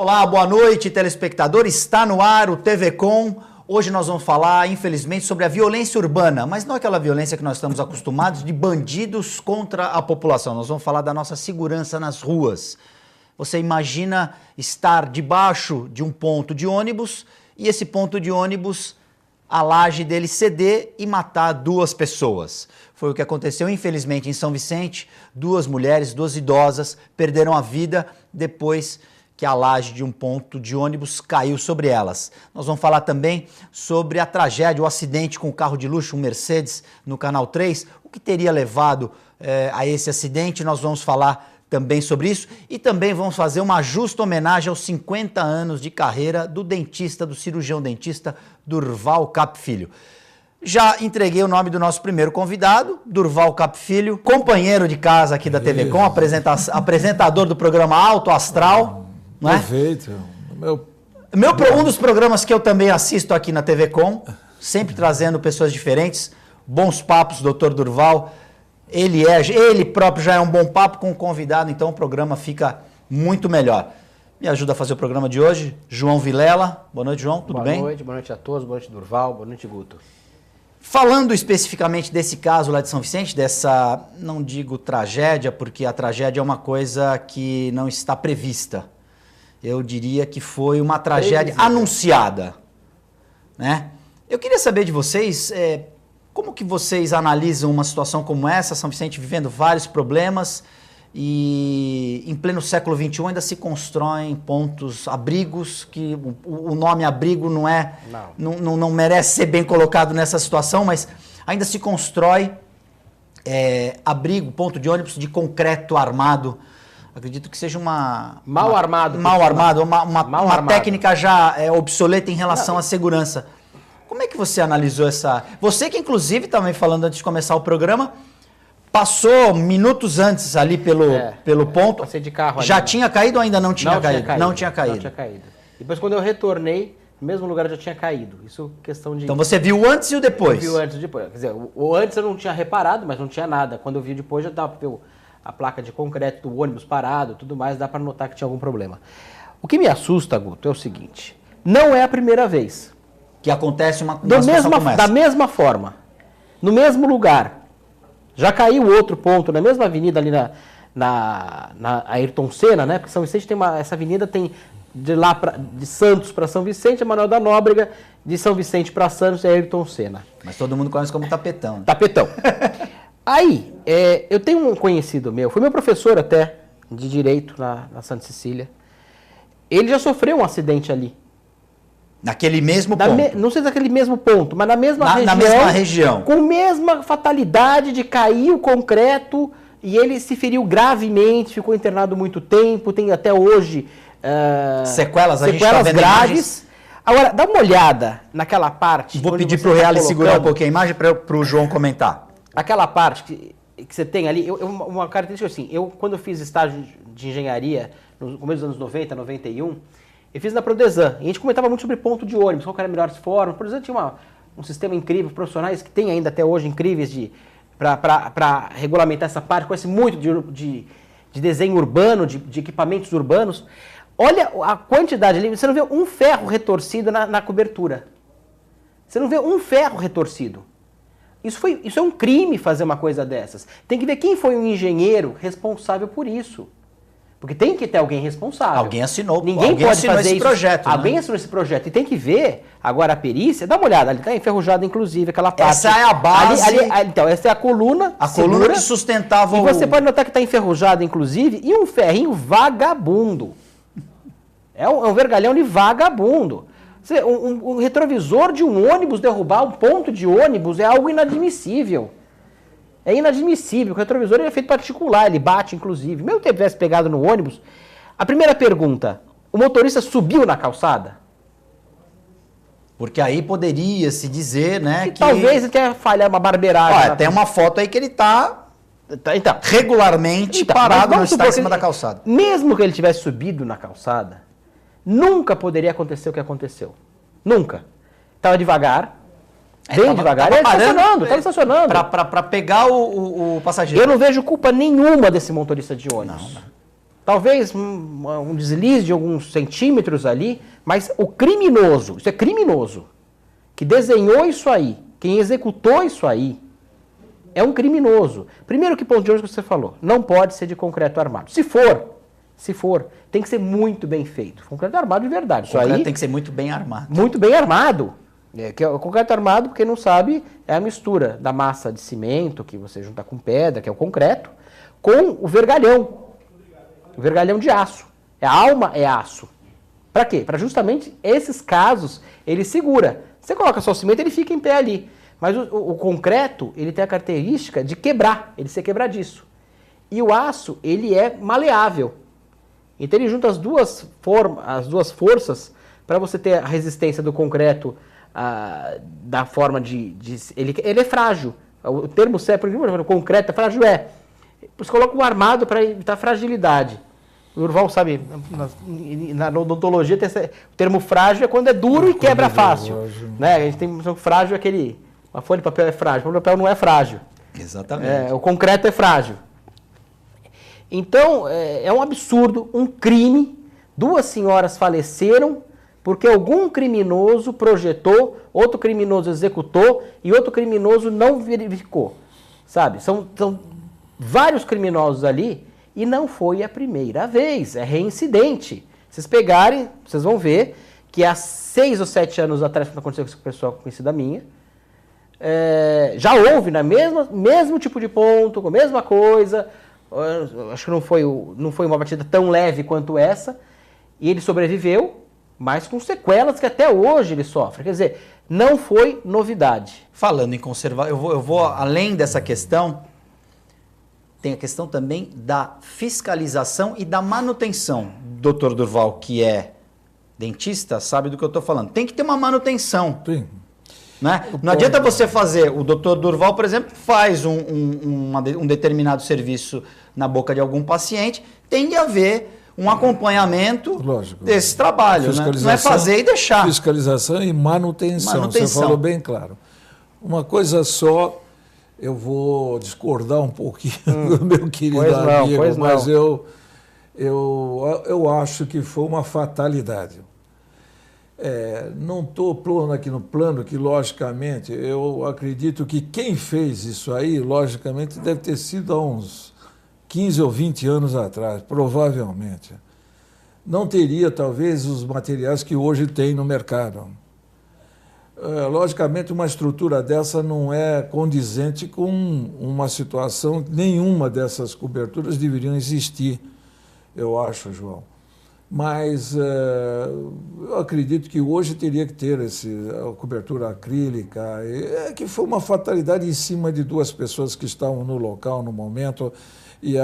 Olá, boa noite, telespectador. Está no ar o TV Com. Hoje nós vamos falar, infelizmente, sobre a violência urbana, mas não aquela violência que nós estamos acostumados de bandidos contra a população. Nós vamos falar da nossa segurança nas ruas. Você imagina estar debaixo de um ponto de ônibus e esse ponto de ônibus, a laje dele ceder e matar duas pessoas. Foi o que aconteceu, infelizmente, em São Vicente. Duas mulheres, duas idosas, perderam a vida depois que a laje de um ponto de ônibus caiu sobre elas. Nós vamos falar também sobre a tragédia, o acidente com o carro de luxo, um Mercedes, no Canal 3. O que teria levado a esse acidente? Nós vamos falar também sobre isso e também vamos fazer uma justa homenagem aos 50 anos de carreira do dentista, do cirurgião dentista Durval Cap Filho. Já entreguei o nome do nosso primeiro convidado, Durval Cap Filho, companheiro de casa aqui da TV Com, apresentador do programa Alto Astral. Não é? Perfeito. Um dos programas que eu também assisto aqui na TV Com, sempre trazendo pessoas diferentes, bons papos, doutor Durval. Ele próprio já é um bom papo com o convidado, então o programa fica muito melhor. Me ajuda a fazer o programa de hoje, João Vilela. Boa noite, João, tudo bem? Boa noite a todos, boa noite, Durval, boa noite, Guto. Falando especificamente desse caso lá de São Vicente, dessa, não digo tragédia, porque a tragédia é uma coisa que não está prevista. Eu diria que foi uma tragédia anunciada, né? Eu queria saber de vocês, como que vocês analisam uma situação como essa, São Vicente vivendo vários problemas e em pleno século XXI ainda se constroem pontos, abrigos, que o nome abrigo não merece ser bem colocado nessa situação, mas ainda se constrói abrigo, ponto de ônibus de concreto armado. Acredito que seja uma técnica já obsoleta em relação à segurança. Como é que você analisou essa... Você que inclusive, também falando antes de começar o programa, passou minutos antes ali pelo ponto. Passei de carro ali. Já tinha caído ou ainda não tinha caído? Não tinha caído. Depois quando eu retornei, no mesmo lugar eu já tinha caído. Isso questão de... Então você viu o antes e o depois? Eu vi o antes e o depois. Quer dizer, o antes eu não tinha reparado, mas não tinha nada. Quando eu vi depois já dava para ver a placa de concreto do ônibus parado, tudo mais, dá para notar que tinha algum problema. O que me assusta, Guto, é o seguinte, não é a primeira vez que acontece uma situação como essa. Da mesma forma, no mesmo lugar, já caiu outro ponto, na mesma avenida ali na Ayrton Senna, né? Porque São Vicente tem essa avenida tem de Santos para São Vicente, a Manuel da Nóbrega, de São Vicente para Santos é Ayrton Senna. Mas todo mundo conhece como Tapetão. Né? Tapetão. Aí, eu tenho um conhecido meu, foi meu professor até, de Direito na Santa Cecília. Ele já sofreu um acidente ali. Naquele mesmo ponto? Não sei se naquele mesmo ponto, mas na mesma região. Com a mesma fatalidade de cair o concreto e ele se feriu gravemente, ficou internado muito tempo, tem até hoje sequelas graves. Agora, dá uma olhada naquela parte... Vou pedir para o Reale segurar um pouquinho a imagem para o João comentar. Aquela parte que você tem ali, uma característica assim, quando eu fiz estágio de engenharia, no começo dos anos 90, 91, eu fiz na Prodesan, e a gente comentava muito sobre ponto de ônibus, qual era a melhor forma. A Prodesan tinha um sistema incrível, profissionais que tem ainda até hoje incríveis para regulamentar essa parte, conhece muito de desenho urbano, de equipamentos urbanos. Olha a quantidade ali, você não vê um ferro retorcido na cobertura. Você não vê um ferro retorcido. Isso é um crime fazer uma coisa dessas. Tem que ver quem foi o engenheiro responsável por isso. Porque tem que ter alguém responsável. Alguém assinou. Ninguém pode assinou fazer esse projeto. Alguém assinou esse projeto. E tem que ver agora a perícia. Dá uma olhada, ali está enferrujada inclusive aquela parte. Essa é a base. Então, essa é a coluna. A coluna que sustentava E você pode notar que está enferrujada inclusive e um ferrinho vagabundo. É um vergalhão de vagabundo. Um retrovisor de um ônibus derrubar um ponto de ônibus é algo inadmissível. É inadmissível. O retrovisor é feito particular, ele bate, inclusive. Mesmo que ele tivesse pegado no ônibus. A primeira pergunta, o motorista subiu na calçada? Porque aí poderia se dizer, né, que... Talvez ele tenha falhado uma barbeiragem. Tem uma foto aí que ele está regularmente parado, não está em cima da calçada. Mesmo que ele tivesse subido na calçada, nunca poderia acontecer o que aconteceu. Nunca. Estava devagar, bem devagar. Estava estacionando. Para pegar o passageiro. Eu não vejo culpa nenhuma desse motorista de ônibus. Não. Talvez um deslize de alguns centímetros ali, mas o criminoso, isso é criminoso, que desenhou isso aí, quem executou isso aí, é um criminoso. Primeiro que ponto de ônibus que você falou, não pode ser de concreto armado. Se for, tem que ser muito bem feito. Concreto armado de verdade. O concreto tem que ser muito bem armado. Muito bem armado. Que é o concreto armado, porque não sabe, é a mistura da massa de cimento, que você junta com pedra, que é o concreto, com o vergalhão. O vergalhão de aço. A alma é aço. Para quê? Para justamente esses casos ele segura. Você coloca só o cimento, ele fica em pé ali. Mas o concreto, ele tem a característica de quebrar, ele ser quebradiço. E o aço, ele é maleável. Então ele junta as duas forças para você ter a resistência do concreto da forma ele é frágil. O termo certo, por exemplo, o concreto é frágil, Você coloca um armado para evitar fragilidade. O Durval sabe, na odontologia o termo frágil é quando é duro e quebra fácil. Né? A gente tem frágil uma folha de papel é frágil, o papel não é frágil. Exatamente. O concreto é frágil. Então, é um absurdo, um crime. 2 senhoras faleceram porque algum criminoso projetou, outro criminoso executou e outro criminoso não verificou. Sabe? São vários criminosos ali e não foi a primeira vez, é reincidente. Vocês pegarem, vocês vão ver que há 6 ou 7 anos atrás, quando aconteceu com essa pessoa conhecida minha, já houve na mesmo tipo de ponto, com a mesma coisa. Acho que não foi uma batida tão leve quanto essa, e ele sobreviveu, mas com sequelas que até hoje ele sofre. Quer dizer, não foi novidade. Falando em conservar, eu vou além dessa questão, tem a questão também da fiscalização e da manutenção. Dr. Durval, que é dentista, sabe do que eu estou falando. Tem que ter uma manutenção. Sim. Né? Não adianta você fazer, o Dr. Durval, por exemplo, faz um determinado serviço na boca de algum paciente, tem de haver um acompanhamento desse trabalho, né? Não é fazer e deixar. Fiscalização e manutenção, você falou bem claro. Uma coisa só, eu vou discordar um pouquinho do meu querido amigo, mas eu acho que foi uma fatalidade. Não estou pondo aqui no plano que, logicamente, eu acredito que quem fez isso aí, logicamente, deve ter sido há uns 15 ou 20 anos atrás, provavelmente. Não teria, talvez, os materiais que hoje tem no mercado. Logicamente, uma estrutura dessa não é condizente com uma situação, nenhuma dessas coberturas deveriam existir, eu acho, João. Mas eu acredito que hoje teria que ter a cobertura acrílica, que foi uma fatalidade em cima de 2 pessoas que estavam no local no momento, e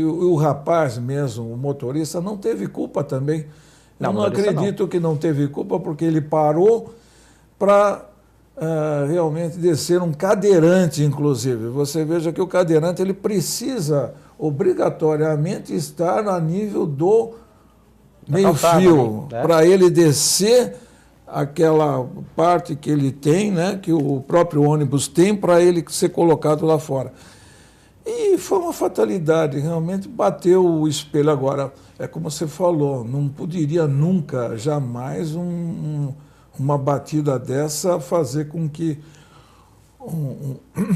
o rapaz mesmo, o motorista, não teve culpa também. Eu não acredito que não teve culpa, porque ele parou para realmente descer um cadeirante, inclusive. Você veja que o cadeirante ele precisa obrigatoriamente estar a nível do meio-fio, para ele descer aquela parte que ele tem, né, que o próprio ônibus tem, para ele ser colocado lá fora. E foi uma fatalidade, realmente bateu o espelho. Agora, é como você falou, não poderia nunca, jamais, uma batida dessa fazer com que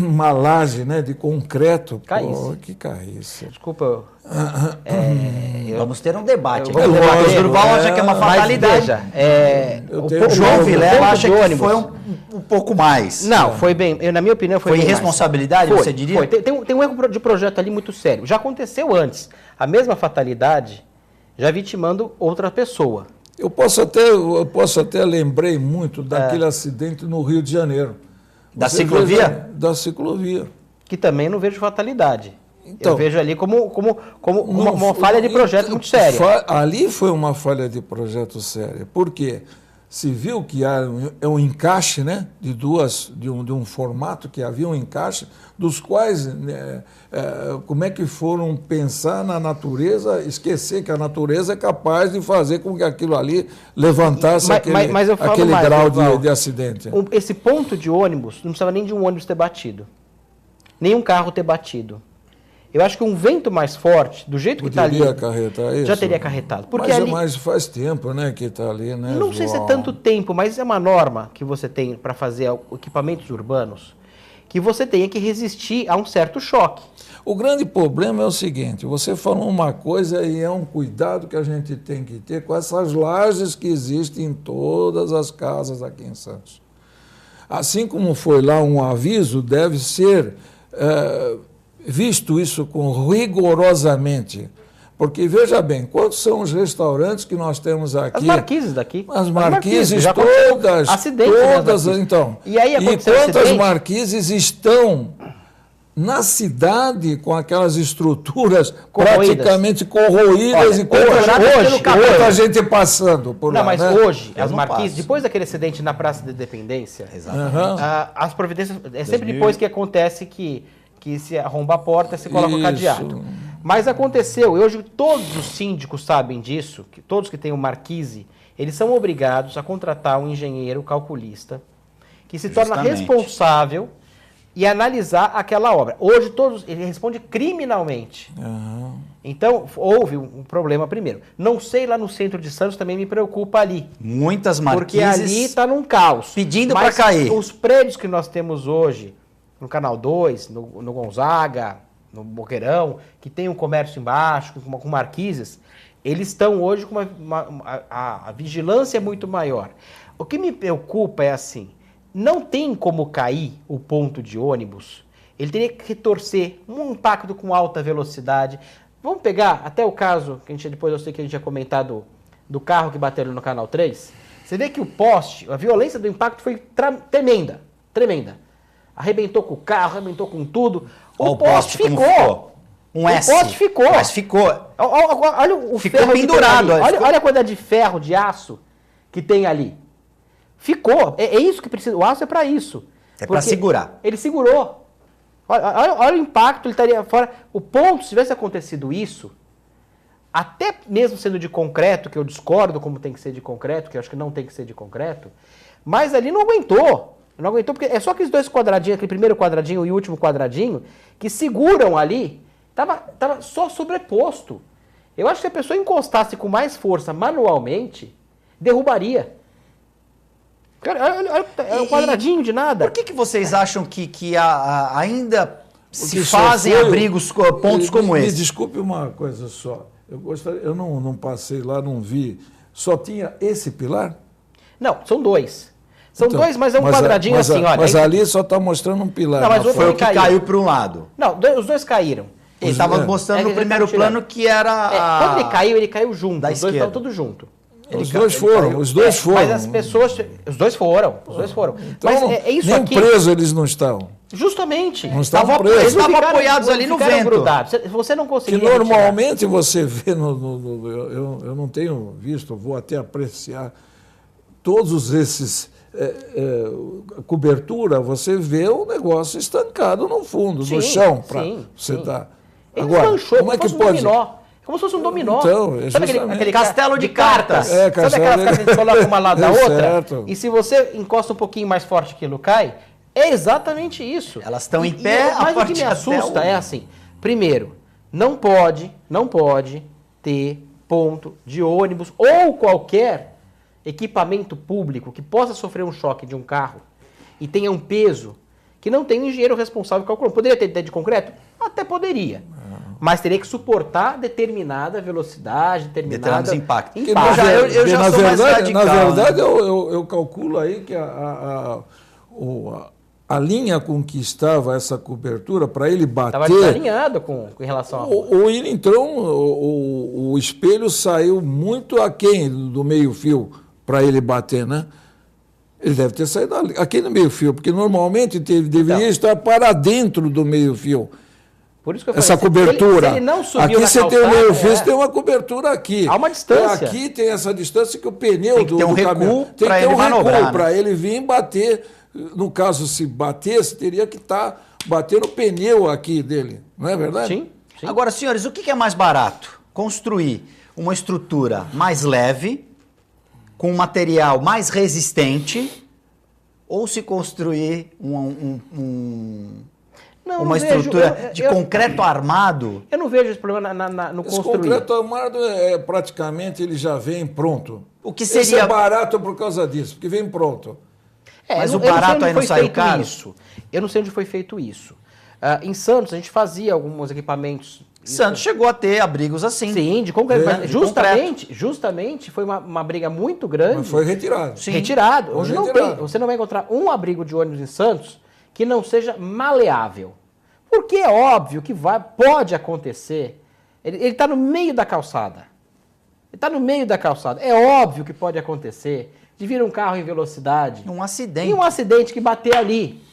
uma laje, né, de concreto que caísse. Desculpa. Vamos ter um debate. O Durval acha que é uma fatalidade. O João Vilela acha que foi um pouco mais. Não, foi bem. Na minha opinião, foi bem irresponsabilidade, você diria? Foi. Tem um erro de projeto ali muito sério. Já aconteceu antes. A mesma fatalidade, já vitimando outra pessoa. Eu posso até lembrei muito daquele acidente no Rio de Janeiro. Da ciclovia? Da ciclovia. Que também não vejo fatalidade. Então, eu vejo ali como uma falha de projeto muito séria. Ali foi uma falha de projeto séria. Por quê? Se viu que é um encaixe, né, de um formato, que havia um encaixe, dos quais, como é que foram pensar na natureza, esquecer que a natureza é capaz de fazer com que aquilo ali levantasse aquele grau de acidente. Esse ponto de ônibus, não precisava nem de um ônibus ter batido, nem um carro ter batido. Eu acho que um vento mais forte, do jeito que está ali, Poderia acarretar isso? já teria acarretado. Porque mas faz tempo, né, que está ali, né? Não sei se é tanto tempo, mas é uma norma que você tem para fazer equipamentos urbanos que você tenha que resistir a um certo choque. O grande problema é o seguinte, você falou uma coisa e é um cuidado que a gente tem que ter com essas lajes que existem em todas as casas aqui em Santos. Assim como foi lá um aviso, deve ser visto isso rigorosamente. Porque, veja bem, quantos são os restaurantes que nós temos aqui? As marquises daqui. As marquises todas, então. E aí quantas marquises estão na cidade com aquelas estruturas praticamente corroídas e quanta gente passando por lá. Não, mas né? hoje, as marquises, depois daquele acidente na Praça da Independência, as providências, é sempre depois que acontece que se arromba a porta, se coloca o cadeado. Mas aconteceu, e hoje todos os síndicos sabem disso, que todos que têm o marquise, eles são obrigados a contratar um engenheiro calculista que se torna responsável e analisar aquela obra. Hoje ele responde criminalmente. Então, houve um problema primeiro. Não sei, lá no centro de Santos também me preocupa ali. Muitas marquises. Porque ali está num caos. Pedindo para cair. Os prédios que nós temos hoje, no Canal 2, no Gonzaga, no Boqueirão, que tem um comércio embaixo, com marquises, eles estão hoje com a vigilância é muito maior. O que me preocupa é assim, não tem como cair o ponto de ônibus, ele teria que retorcer um impacto com alta velocidade. Vamos pegar até o caso, que eu sei que a gente tinha comentado, do carro que bateu no Canal 3. Você vê que o poste, a violência do impacto foi tremenda, tremenda. Arrebentou com o carro, arrebentou com tudo. O poste ficou. Um S. O poste ficou. Mas ficou. Olha o ficou ferro pendurado. Olha a quantidade de ferro, de aço que tem ali. Ficou. É isso que precisa. O aço é para isso. É para segurar. Ele segurou. Olha o impacto, ele estaria fora. O ponto, se tivesse acontecido isso, até mesmo sendo de concreto, que eu discordo como tem que ser de concreto, que eu acho que não tem que ser de concreto, mas ali não aguentou. Não aguentou, porque é só aqueles dois quadradinhos, aquele primeiro quadradinho e o último quadradinho, que seguram ali, tava só sobreposto. Eu acho que se a pessoa encostasse com mais força manualmente, derrubaria. Olha um quadradinho de nada. Por que vocês acham que ainda se fazem abrigos, pontos como esse? Me desculpe uma coisa só. Eu não passei lá, não vi. Só tinha esse pilar? Não, são dois. São dois, mas é um quadradinho assim, olha. Mas ali só está mostrando um pilar. Não, mas foi o que caiu para um lado. Não, os dois caíram. Ele estava mostrando no primeiro plano que era... Quando ele caiu junto. Os dois estavam todos juntos. Os dois foram. Mas as pessoas... Os dois foram. Então, mas é isso nem aqui... presos eles não estão. Justamente. Não estavam presos. Eles estavam apoiados ali no vento. Grudados. Você não conseguia Que normalmente você vê... Eu não tenho visto, vou até apreciar todos esses... cobertura, você vê o negócio estancado no fundo, no chão, para você dar. Agora, como é que pode? Como se fosse um dominó. Então, sabe aquele castelo de cartas? Sabe aquelas cartas que a gente coloca uma lado da outra? Certo. E se você encosta um pouquinho mais forte, aquilo cai? É exatamente isso. Elas estão em pé, mas o que me assusta é assim, primeiro, não pode ter ponto de ônibus ou qualquer equipamento público que possa sofrer um choque de um carro e tenha um peso que não tem um engenheiro responsável calculando. Poderia ter de concreto? Até poderia. Mas teria que suportar determinada velocidade, determinados impactos. Eu já sou mais radical. Na verdade, eu calculo aí que a linha com que estava essa cobertura, para ele bater... Estava desalinhado com relação a... O espelho saiu muito aquém do meio-fio para ele bater, né? Ele deve ter saído aqui no meio-fio, porque normalmente ele deveria estar para dentro do meio-fio. Por isso que eu falei, essa cobertura. Se ele não subiu aqui você tem o meio-fio, você tem uma cobertura aqui. Há uma distância. Aqui tem essa distância que o pneu tem que ter um recuo para ele manobrar. Para ele vir bater. No caso, se batesse, teria que estar batendo o pneu aqui dele. Não é verdade? Sim. Agora, senhores, o que é mais barato? Construir uma estrutura mais leve, com um material mais resistente, ou se construir um uma estrutura de concreto armado? Eu não vejo esse problema no Esse construir. concreto armado, praticamente, ele já vem pronto. O que Esse seria... é barato por causa disso, porque vem pronto. Mas eu o barato aí não foi saiu feito caro? Isso. Eu não sei onde foi feito isso. Em Santos, a gente fazia alguns equipamentos. Santos chegou a ter abrigos assim. Sim, de concreto. Né? Mas De justamente foi uma briga muito grande. Mas foi retirado. Sim. Retirado. Foi Hoje não retirado. tem. Você não vai encontrar um abrigo de ônibus em Santos que não seja maleável. Porque é óbvio que pode acontecer. Ele está no meio da calçada. Ele está no meio da calçada. É óbvio que pode acontecer de vir um carro em velocidade. Um acidente. E um acidente que bater ali.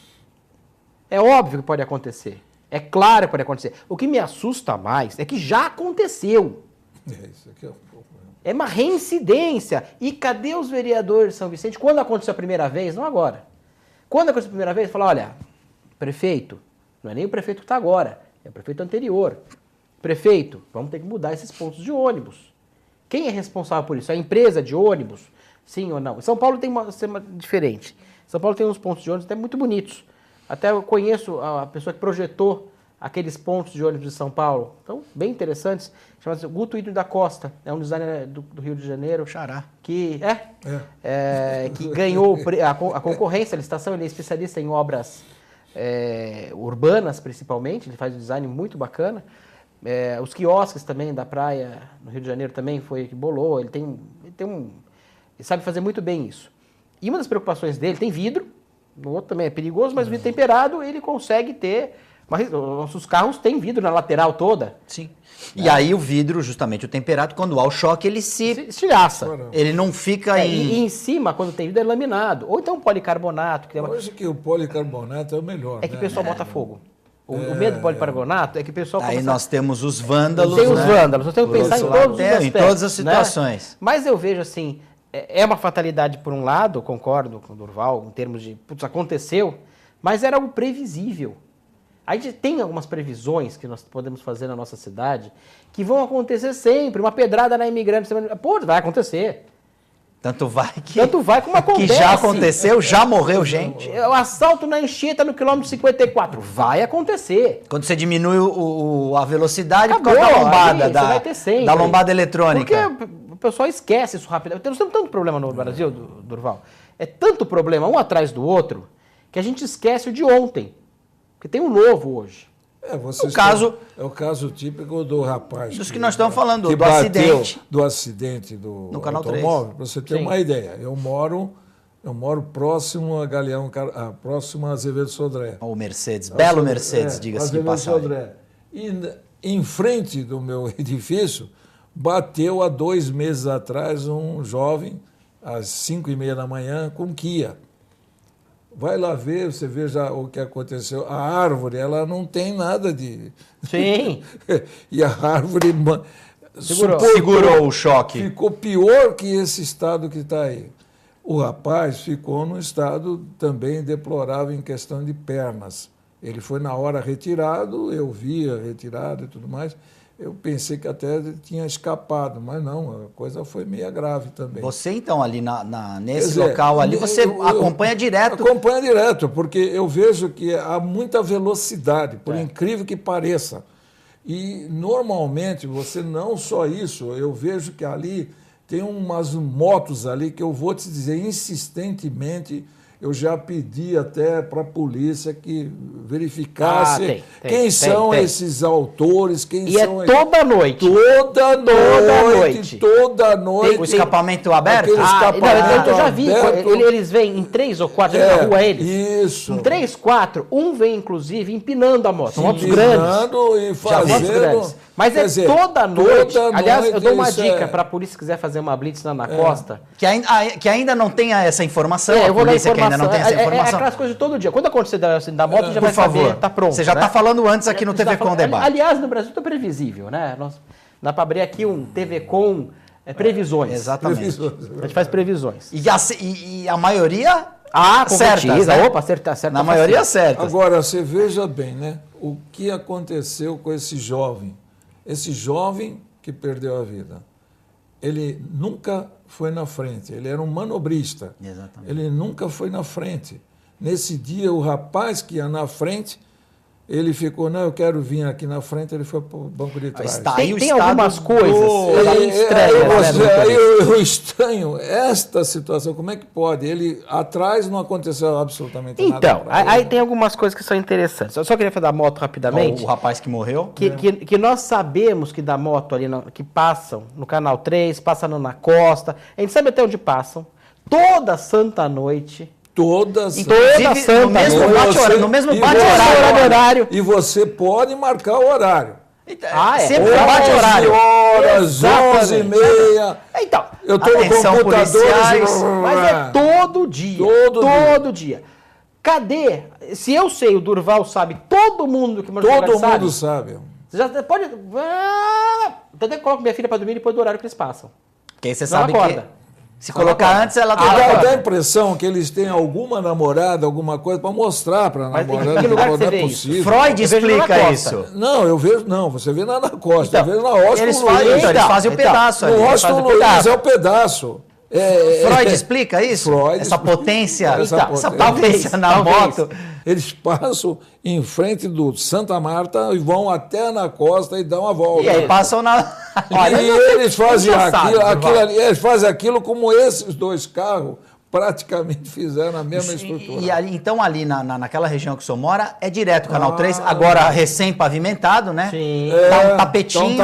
É óbvio que pode acontecer. É claro que pode acontecer. O que me assusta mais é que já aconteceu. Isso aqui é um pouco... É uma reincidência. E cadê os vereadores de São Vicente? Quando aconteceu a primeira vez, não agora. Quando aconteceu a primeira vez, fala, olha, prefeito, não é nem o prefeito que está agora, é o prefeito anterior. Prefeito, vamos ter que mudar esses pontos de ônibus. Quem é responsável por isso? A empresa de ônibus? Sim ou não? São Paulo tem uma sistema diferente. São Paulo tem uns pontos de ônibus até muito bonitos. Até eu conheço a pessoa que projetou aqueles pontos de ônibus de São Paulo. Então, bem interessantes. Chama-se Guto Hídrio da Costa. É um designer do Rio de Janeiro. Xará. Que ganhou a concorrência, a licitação. Ele é especialista em obras urbanas, principalmente. Ele faz um design muito bacana. Os quiosques também da praia, no Rio de Janeiro, também foi ele que bolou. Ele sabe fazer muito bem isso. E uma das preocupações dele, tem vidro, o outro também é perigoso, mas vidro temperado ele consegue ter. Mas nossos carros têm vidro na lateral toda. Sim. E aí o vidro, justamente o temperado, quando há o choque, ele se estilhaça. Ele não fica E em cima, quando tem vidro, é laminado. Ou então policarbonato. Hoje que o policarbonato é o melhor. É que o pessoal bota fogo. O medo do policarbonato é que o pessoal Aí nós temos os vândalos. Tem os vândalos. Nós temos que pensar em todos os aspectos, em todas as situações. Né? Mas eu vejo assim, é uma fatalidade por um lado, concordo com o Durval, em termos de, putz, aconteceu, mas era algo previsível. A gente tem algumas previsões que nós podemos fazer na nossa cidade que vão acontecer sempre. Uma pedrada na imigrante, pô, vai acontecer. Tanto vai como acontece. Que já aconteceu, já morreu gente. O assalto na Anchieta no quilômetro 54. Vai acontecer. Quando você diminui a velocidade Acabou, por causa da lombada, você vai ter sempre. da lombada eletrônica. Porque o pessoal esquece isso rapidamente. Nós temos tanto problema no Brasil, Durval. É tanto problema, um atrás do outro, que a gente esquece o de ontem. Porque tem um novo hoje. É o caso típico do rapaz. Dos que nós estamos falando, que do acidente. Do acidente do no Canal automóvel. 3. Para você ter uma ideia, eu moro próximo a Galeão, próximo a Azevedo Sodré. O Mercedes, belo Mercedes, diga-se de passagem. Sodré. E em frente do meu edifício, bateu há 2 meses atrás um jovem, às 5h30 da manhã, com Kia. Vai lá ver, você veja o que aconteceu. A árvore, ela não tem nada de... Sim. E a árvore segurou o choque. Ficou pior que esse estado que está aí. O rapaz ficou num estado também deplorável em questão de pernas. Ele foi na hora retirado, eu via retirado e tudo mais. Eu pensei que até tinha escapado, mas não, a coisa foi meio grave também. Você, então, ali nesse local ali, você acompanha direto? Acompanha direto, porque eu vejo que há muita velocidade, por incrível que pareça. E, normalmente, você não só isso, eu vejo que ali tem umas motos ali que eu vou te dizer insistentemente. Eu já pedi até para a polícia que verificasse quem são esses autores, E é toda noite. Toda noite. O escapamento aberto? Eu já vi. Eles vêm em 3 ou 4 na rua, eles. Isso. Em 3, 4. Um vem, inclusive, empinando a moto. São motos Empinando grandes. E fazendo... Mas toda noite. Aliás, eu dou uma dica para a polícia que quiser fazer uma blitz na Costa. Que ainda não tenha essa informação. Eu vou dar informação. Que ainda não tem essa informação. É aquelas coisas de todo dia. Quando acontecer da moto, já vai saber, tá pronto. Você já está falando antes aqui no TV Com Debate. Aliás, no Brasil está previsível, né? Dá para abrir aqui um TV Com previsões. Exatamente. A gente faz previsões. E a maioria certas, né? Opa, certa. Na maioria certa. Agora, você veja bem, né? O que aconteceu com esse jovem? Esse jovem que perdeu a vida. Ele nunca foi na frente. Ele era um manobrista. Exatamente. Ele nunca foi na frente. Nesse dia, o rapaz que ia na frente Ele ficou, não, eu quero vir aqui na frente, ele foi para o banco de trás. Tem algumas coisas estranhas. Aí eu estranho esta situação, como é que pode? Ele atrás não aconteceu absolutamente nada. Então, aí tem algumas coisas que são interessantes. Eu só queria falar da moto rapidamente. O rapaz que morreu. Que nós sabemos que da moto ali, que passam no Canal 3, passam na Costa, a gente sabe até onde passam, toda santa noite. Todas. Inclusive, no mesmo bate-horário. E você pode marcar o horário. Sempre bate-horário. Horas, 11h30. Então, eu estou no computador. Mas é todo dia. Todo dia. Cadê? Se eu sei, o Durval sabe, todo mundo que mora no Todo mundo sabe. Você já pode... Então eu coloco minha filha para dormir depois do horário que eles passam. Porque aí você sabe que... Se colocar antes, ela dá a impressão que eles têm alguma namorada, alguma coisa para mostrar para a namorada. Que lugar não você é vê possível. isso? Freud explica isso. Não, eu vejo, não. Você vê na Costa, eu vejo na Oscar. Eles fazem o pedaço ali. O Oscar Luiz é o pedaço. Freud explica isso? Freud essa potência, essa potência na moto. Eles passam em frente do Santa Marta e vão até na Costa e dão a volta. E aí passam na... Olha, e eles fazem eles fazem aquilo como esses dois carros praticamente fizeram a mesma estrutura. E ali, então ali naquela região que o senhor mora, é direto o Canal 3, agora recém-pavimentado, né? Sim. Tá um tapetinho.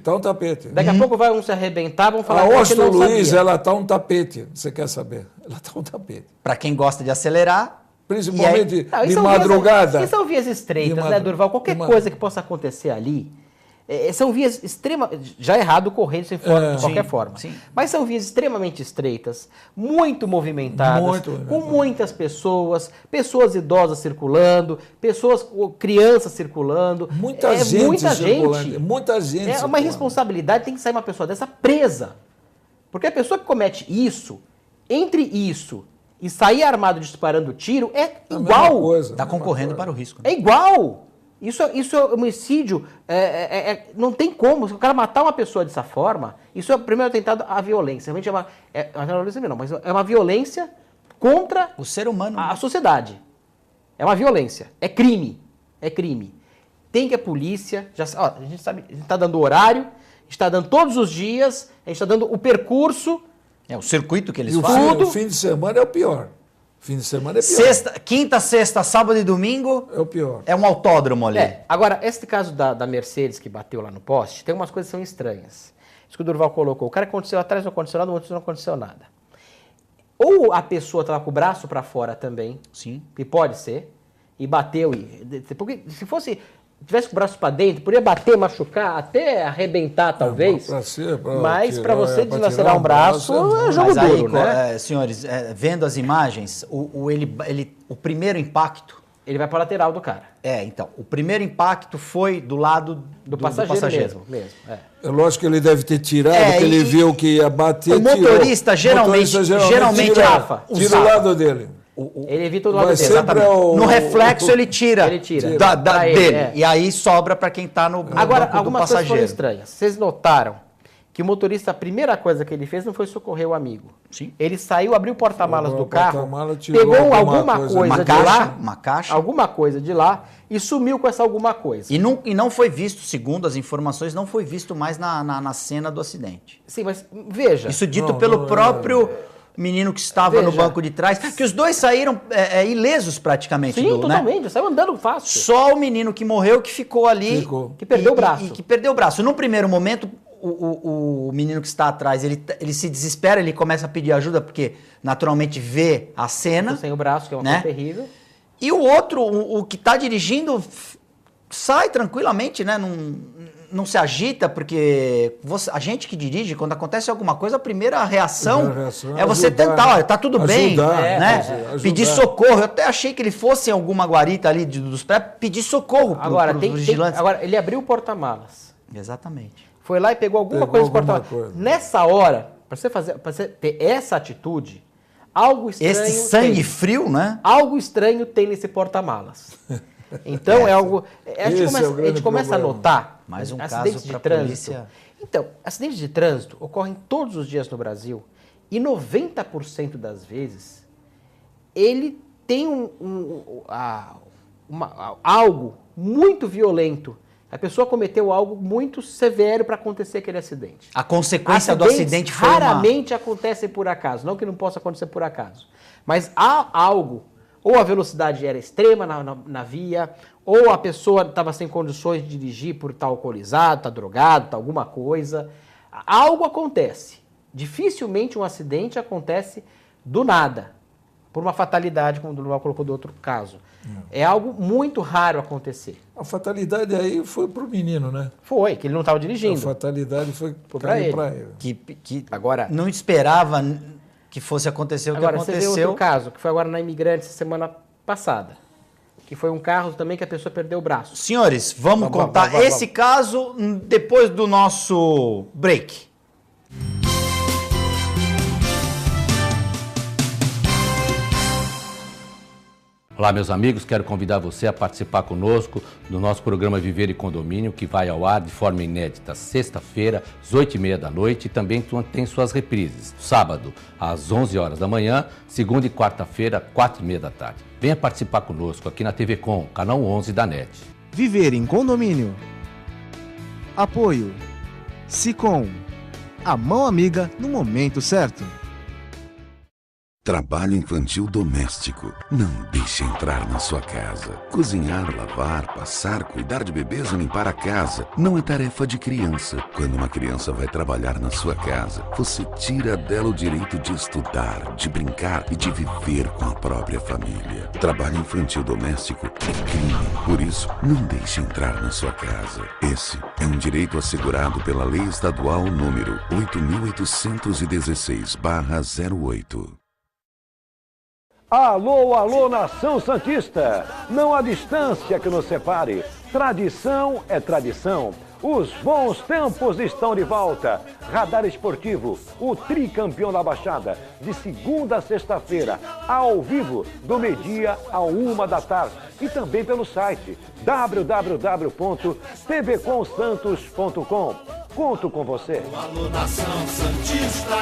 Tá um tapete. Daqui a pouco vai um se arrebentar, vão falar a que Oscar não Luiz, sabia. ela tá um tapete. Você quer saber? Ela tá um tapete. Para quem gosta de acelerar. Principalmente de madrugada. E são vias estreitas, né, Durval? Qualquer coisa que possa acontecer ali, são vias extremamente... Já é errado correr de qualquer forma. Sim. Mas são vias extremamente estreitas, muito movimentadas, com muitas pessoas, pessoas idosas circulando, crianças circulando. Muita gente circulando. Muita gente É uma irresponsabilidade, tem que sair uma pessoa dessa presa. Porque a pessoa que comete isso, entre isso e sair armado disparando tiro, é igual. Está concorrendo para o risco. Né? É igual. Isso é homicídio. Não tem como. Se o cara matar uma pessoa dessa forma, isso é o primeiro atentado à violência. Realmente mas é uma violência contra o ser humano, a sociedade. É uma violência. É crime. É crime. Tem que a polícia... a gente sabe, a gente está dando horário, a gente está dando todos os dias, a gente está dando o percurso. É o circuito que eles fazem. O fim de semana é o pior. Fim de semana é pior. Quinta, sexta, sábado e domingo... É o pior. É um autódromo ali. Agora, esse caso da Mercedes que bateu lá no poste, tem umas coisas que são estranhas. Isso que o Durval colocou. O cara aconteceu atrás do ar-condicionado, o outro não aconteceu nada. Ou a pessoa estava com o braço para fora também. Sim. E pode ser. E bateu. Porque se tivesse com o braço para dentro, poderia bater, machucar, até arrebentar, talvez. Mas para você deslacerar um braço, é jogo duro, né? Senhores, vendo as imagens, o primeiro impacto... Ele vai para a lateral do cara. Então, o primeiro impacto foi do lado do passageiro. Mesmo. É lógico que ele deve ter tirado, porque ele viu que ia bater. O motorista geralmente tira o lado dele. Ele evita o lado dele. Exatamente. No reflexo ele tira. Dele. E aí sobra para quem está no Agora, banco do algumas passageiro. coisas foram estranhas. Vocês notaram que o motorista, a primeira coisa que ele fez não foi socorrer o amigo. Sim. Ele saiu, abriu o porta-malas do carro, pegou alguma coisa de lá, uma caixa, alguma coisa de lá e sumiu com essa alguma coisa. E não foi visto, segundo as informações, não foi visto mais na cena do acidente. Sim, mas veja. Isso dito pelo próprio menino que estava no banco de trás, que os dois saíram ilesos praticamente. Sim, totalmente, saiu andando fácil. Só o menino que morreu que ficou ali, que perdeu o braço. Que perdeu o braço. No primeiro momento, o menino que está atrás, ele se desespera, ele começa a pedir ajuda, porque naturalmente vê a cena. Sem o braço, que é uma coisa terrível. E o outro, o que está dirigindo, sai tranquilamente, né? Não se agita, porque a gente que dirige, quando acontece alguma coisa, a primeira reação é você tentar, olha, tá tudo bem, né? Pedir socorro. Eu até achei que ele fosse em alguma guarita ali dos prédios, pedir socorro para os vigilantes. Agora, ele abriu o porta-malas. Exatamente. Foi lá e pegou alguma coisa do porta-malas. Nessa hora, para você ter essa atitude, algo estranho esse sangue frio, né? Algo estranho tem nesse porta-malas. Então é algo... A gente começa a notar mais um acidentes caso de trânsito. Polícia. Então, acidentes de trânsito ocorrem todos os dias no Brasil e 90% das vezes ele tem algo muito violento. A pessoa cometeu algo muito severo para acontecer aquele acidente. A consequência do acidente foi raramente acontece por acaso, não que não possa acontecer por acaso. Mas há algo, ou a velocidade era extrema na via, ou a pessoa estava sem condições de dirigir por estar alcoolizado, estar drogado, estar alguma coisa. Algo acontece. Dificilmente um acidente acontece do nada, por uma fatalidade, como o Durval colocou do outro caso. É algo muito raro acontecer. A fatalidade aí foi para o menino, né? Foi, que ele não estava dirigindo. A fatalidade foi para ele. Que agora não esperava que fosse acontecer o que agora, aconteceu. Você vê outro caso, que foi agora na Imigrantes, semana passada. Que foi um carro também que a pessoa perdeu o braço. Senhores, vamos contar esse caso depois do nosso break. Olá, meus amigos, quero convidar você a participar conosco do nosso programa Viver e Condomínio, que vai ao ar de forma inédita sexta-feira, às 8h30 da noite, e também tem suas reprises, sábado, às 11 horas da manhã, segunda e quarta-feira, 4h30 da tarde. Venha participar conosco aqui na TV Com, canal 11 da NET. Viver em Condomínio. Apoio. Sicom. A mão amiga no momento certo. Trabalho infantil doméstico. Não deixe entrar na sua casa. Cozinhar, lavar, passar, cuidar de bebês e limpar a casa não é tarefa de criança. Quando uma criança vai trabalhar na sua casa, você tira dela o direito de estudar, de brincar e de viver com a própria família. Trabalho infantil doméstico é crime. Por isso, não deixe entrar na sua casa. Esse é um direito assegurado pela Lei Estadual número 8.816/08. Alô, alô, nação santista! Não há distância que nos separe. Tradição é tradição. Os bons tempos estão de volta. Radar Esportivo, o tricampeão da Baixada, de segunda a sexta-feira, ao vivo, do meio-dia à 1h da tarde. E também pelo site www.tvcomsantos.com. Conto com você. Alô, nação santista,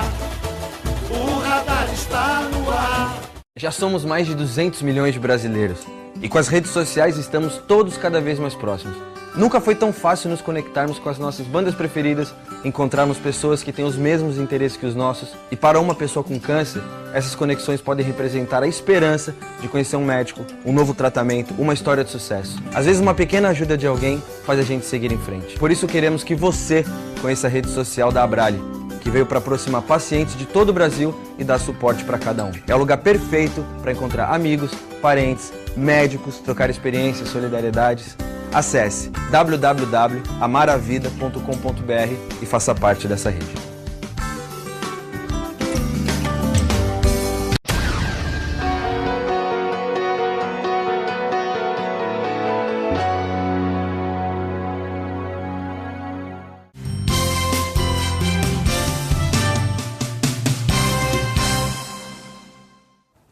o radar está no ar. Já somos mais de 200 milhões de brasileiros e com as redes sociais estamos todos cada vez mais próximos. Nunca foi tão fácil nos conectarmos com as nossas bandas preferidas, encontrarmos pessoas que têm os mesmos interesses que os nossos, e para uma pessoa com câncer, essas conexões podem representar a esperança de conhecer um médico, um novo tratamento, uma história de sucesso. Às vezes uma pequena ajuda de alguém faz a gente seguir em frente. Por isso queremos que você conheça a rede social da Abrale, que veio para aproximar pacientes de todo o Brasil e dar suporte para cada um. É o lugar perfeito para encontrar amigos, parentes, médicos, trocar experiências, solidariedades. Acesse www.amaravida.com.br e faça parte dessa rede.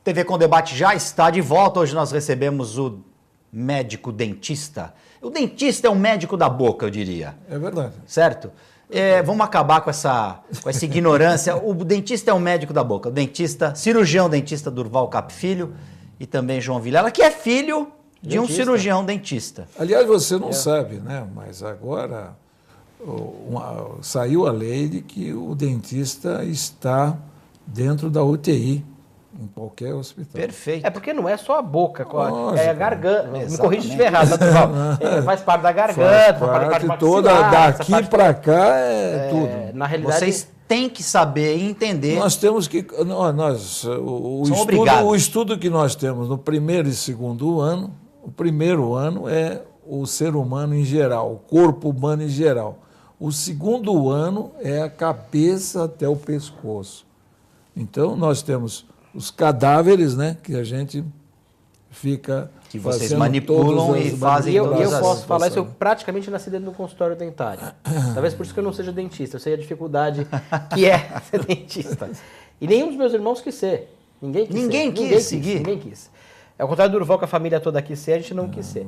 TV Com Debate já está de volta. Hoje nós recebemos o médico dentista. O dentista é um médico da boca, eu diria. É verdade. Certo? Vamos acabar com essa ignorância. O dentista é um médico da boca. O dentista, cirurgião dentista Durval Cap Filho e também João Vilela, que é filho de um cirurgião dentista. Aliás, você não sabe, né? Mas agora saiu a lei de que o dentista está dentro da UTI. Em qualquer hospital. Perfeito. É porque não é só a boca, Lógico, é a garganta. exatamente. Me corrija se estiver errado, Durval. Faz parte da garganta, faz parte do toda, maxilar, daqui para cá é tudo. Na realidade, Vocês têm que saber e entender. Nós temos que... o estudo que nós temos no primeiro e segundo ano, o primeiro ano é o ser humano em geral, o corpo humano em geral. O segundo ano é a cabeça até o pescoço. Então, nós temos os cadáveres, né, que a gente fica... Que vocês manipulam e fazem... E eu posso falar isso, eu praticamente nasci dentro do consultório dentário. Talvez por isso que eu não seja dentista, eu sei a dificuldade que é ser dentista. E nenhum dos meus irmãos quis ser. Ninguém quis seguir. Ninguém quis. Ao contrário do Durval, que a família toda quis ser, a gente não quis ser.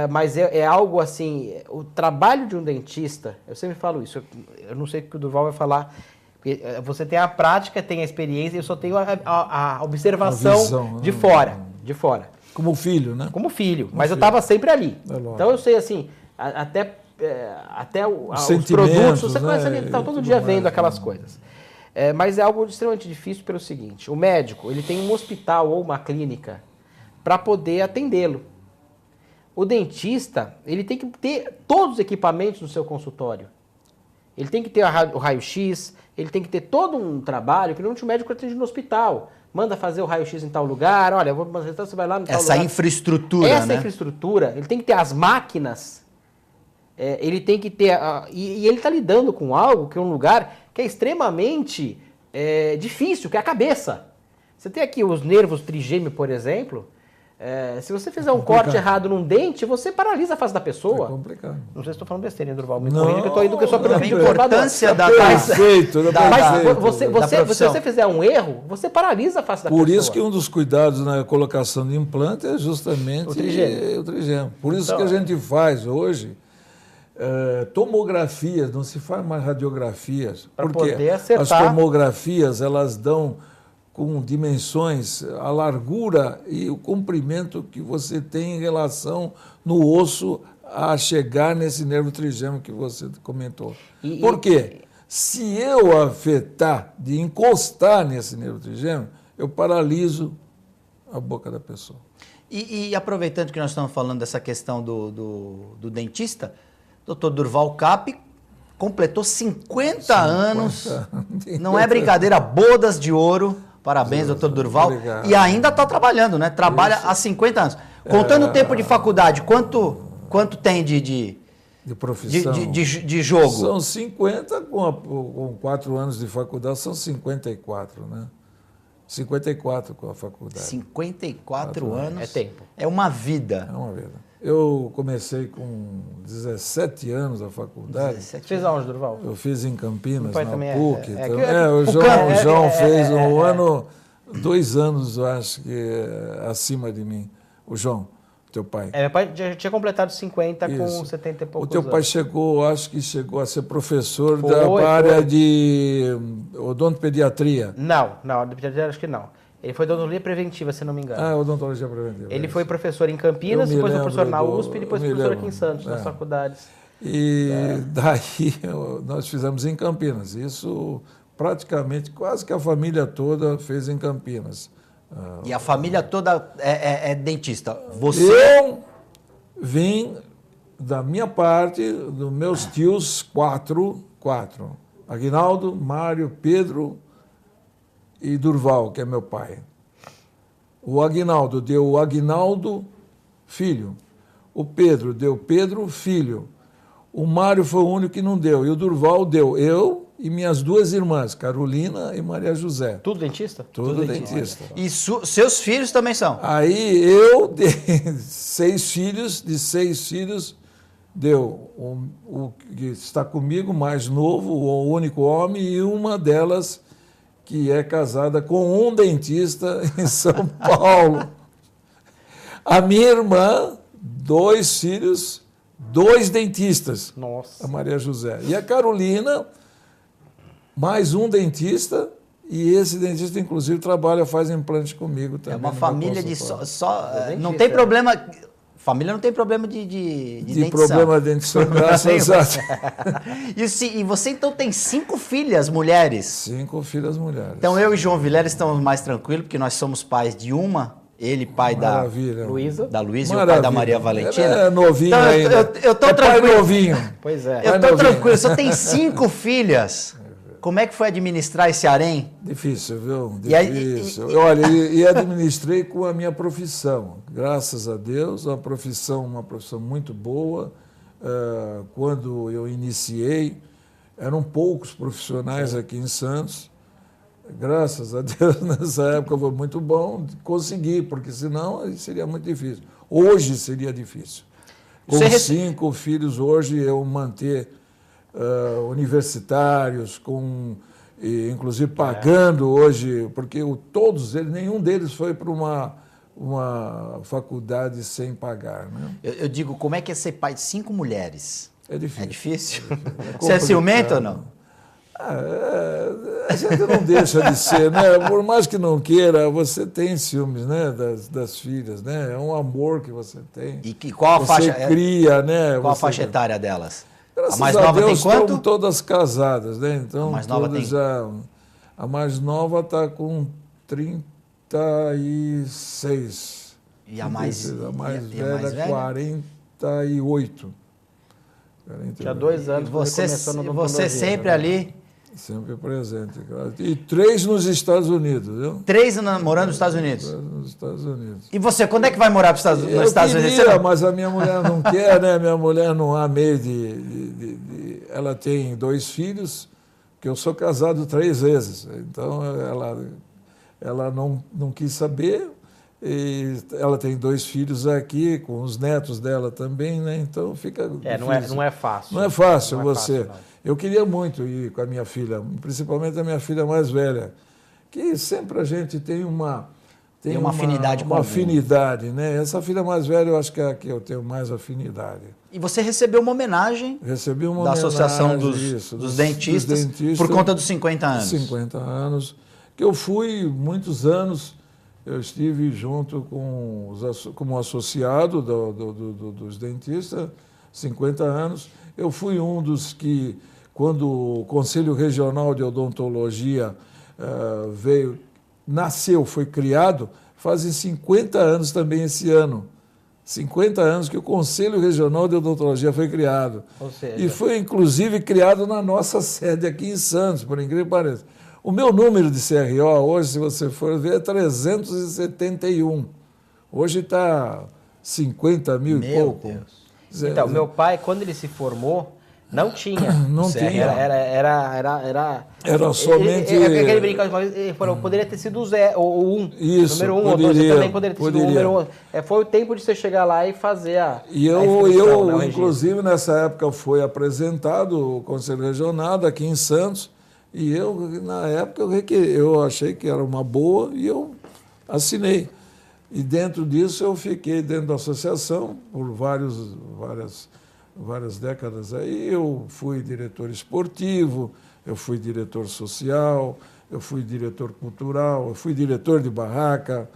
Mas é algo assim, o trabalho de um dentista, eu sempre falo isso, eu não sei o que o Durval vai falar. Você tem a prática, tem a experiência, eu só tenho a observação de fora. Como filho, né? Como filho, mas eu estava sempre ali. lógico. Então eu sei assim, até os sentimentos, produtos, você né? começa ali, tá todo dia vendo aquelas coisas. Mas é algo extremamente difícil pelo seguinte, o médico, ele tem um hospital ou uma clínica para poder atendê-lo. O dentista, ele tem que ter todos os equipamentos no seu consultório. Ele tem que ter o raio-x, ele tem que ter todo um trabalho que normalmente o médico atende no hospital. Manda fazer o raio-x em tal lugar, olha, você vai lá no tal lugar. Essa infraestrutura, Essa infraestrutura, ele tem que ter as máquinas, ele tem que ter... E ele está lidando com algo que é um lugar que é extremamente difícil, que é a cabeça. Você tem aqui os nervos trigêmeos, por exemplo. Se você fizer um corte errado num dente, você paralisa a face da pessoa. É complicado. Não sei se estou falando besteira, hein, Durval? Me Não, corrija que eu estou indo com a sua A pergunta. importância da Perfeito, Mas se profissão. você fizer um erro, você paralisa a face da pessoa. Por isso que um dos cuidados na colocação de implante é justamente O trigêmeo. o trigêmeo. Por isso Então, que a gente faz hoje tomografias, não se faz mais radiografias. Pra Porque poder acertar. as tomografias, elas dão com dimensões, a largura e o comprimento que você tem em relação no osso a chegar nesse nervo trigêmeo que você comentou. Por quê? Se eu afetar, de encostar nesse nervo trigêmeo, eu paraliso a boca da pessoa. E aproveitando que nós estamos falando dessa questão do dentista, Dr. Durval Cap completou 50 anos, não é brincadeira, bodas de ouro. Parabéns, doutor Durval. Obrigado. E ainda está trabalhando, né? Trabalha há 50 anos. Contando o tempo de faculdade, quanto tem de profissão. de jogo? São 50, com 4 anos de faculdade, são 54, né? 54 com a faculdade. 54 anos. É tempo. É uma vida. É uma vida. Eu comecei com 17 anos a faculdade. 17 Fez aonde, Durval? Eu fiz em Campinas, Meu pai na também PUC. o O João fez um ano, 2 anos, eu acho que acima de mim. O João, teu pai. Meu pai já tinha completado 50 com Isso. 70 e O poucos teu pai anos. chegou, acho que chegou a ser professor Foi, da área foi. de odontopediatria. Não, acho que não. Ele foi odontologia preventiva, se não me engano. Ah, odontologia preventiva. Ele isso. foi professor em Campinas, Eu me depois foi lembro professor na do- USP e depois eu me professor lembro. aqui em Santos, nas É. faculdades. E daí nós fizemos em Campinas. Isso praticamente quase que a família toda fez em Campinas. E a família toda é dentista. Você. Eu vim da minha parte, dos meus tios, quatro. Aguinaldo, Mário, Pedro e Durval, que é meu pai. O Aguinaldo deu o Aguinaldo, filho. O Pedro deu Pedro, filho. O Mário foi o único que não deu. E o Durval deu eu e minhas 2 irmãs, Carolina e Maria José. Tudo dentista? Tudo dentista. E seus filhos também são. Aí eu dei 6 filhos, de 6 filhos, deu o que está comigo, mais novo, o único homem, e uma delas que é casada com um dentista em São Paulo. A minha irmã, 2 filhos, 2 dentistas, Nossa. a Maria José. E a Carolina, mais um dentista, e esse dentista, inclusive, faz implante comigo também. É uma no meu família de consultório. não dentista, tem problema. Família não tem problema de De dentição. problema de dentição, graças a Deus. E você então tem 5 filhas mulheres. 5 filhas mulheres. Então eu e João Vilela estamos mais tranquilos, porque nós somos pais de uma, ele pai Maravilha. Luísa. da Luísa e o pai Maravilha. da Maria Valentina. Ela é novinho Então, ainda. eu tô é pai tranquilo. novinho. Pois é. Eu Pai tô novinho. tranquilo, só tem 5 filhas. Como é que foi administrar esse harém? Difícil, viu? E aí- Difícil. Olha, e administrei com a minha profissão. Graças a Deus, uma profissão muito boa. Quando eu iniciei, eram poucos profissionais aqui em Santos. Graças a Deus, nessa época foi muito bom conseguir, porque senão seria muito difícil. Hoje seria difícil. Com Você 5 filhos hoje, eu manter universitários, inclusive pagando hoje, porque todos eles, nenhum deles foi para uma faculdade sem pagar. Né? Eu digo, como é que é ser pai de 5 mulheres? É difícil. É difícil? Você é complicado. ciumento ou não? A gente não deixa de ser, né? Por mais que não queira, você tem ciúmes, né? Das filhas, né? É um amor que você tem. E qual a você faixa? Cria, né? Qual a Você- faixa etária delas? Graças A mais a nova Deus, tem quanto? estão todas casadas, né? Então, A mais nova todas tem? já. A mais nova está com 36. E a mais, 36. A mais e a mais velha, velha? 48. Tinha 2 anos quando Você, ele começou no você Dontologia, sempre né? ali, Sempre presente, claro. E 3 nos Estados Unidos, viu? 3 morando nos Estados Unidos. 3 nos Estados Unidos. E você, quando é que vai morar nos Estados Eu Unidos? queria, Você não- mas a minha mulher não quer, né? Minha mulher não há meio Ela tem 2 filhos, que eu sou casado 3 vezes. Então, ela não quis saber. E ela tem 2 filhos aqui, com os netos dela também, né? Então, fica Não difícil. é fácil. Não é fácil Não é você. fácil, não. Eu queria muito ir com a minha filha, principalmente a minha filha mais velha, que sempre a gente tem uma afinidade com uma algum. afinidade, né? Essa filha mais velha eu acho que é a que eu tenho mais afinidade. E você recebeu uma homenagem Recebi uma da Associação homenagem, dos dentistas, dentistas por conta dos 50 anos. 50 anos, que eu fui muitos anos, eu estive junto como associado dos dentistas, 50 anos. Eu fui um dos que, quando o Conselho Regional de Odontologia nasceu, foi criado, fazem 50 anos também esse ano. 50 anos que o Conselho Regional de Odontologia foi criado. Ou seja, E foi, inclusive, criado na nossa sede aqui em Santos, por incrível que pareça. O meu número de CRO hoje, se você for ver, é 371. Hoje está 50 mil e Meu pouco. Deus. então, meu pai, quando ele se formou, não tinha. Não CRO. tinha. Era somente- Aquele brincadeira, ele falou, poderia ter sido o 0 ou o 1. Isso, Número 1 ou 2, poderia, também poderia ter sido o poderia. número 1. Foi o tempo de você chegar lá e fazer a E a inscrição, né, o registro. inclusive, nessa época foi apresentado o Conselho Regional aqui em Santos, e eu, na época, eu achei que era uma boa e eu assinei. E dentro disso eu fiquei dentro da associação por várias décadas. Aí eu fui diretor esportivo, eu fui diretor social, eu fui diretor cultural, eu fui diretor de barraca.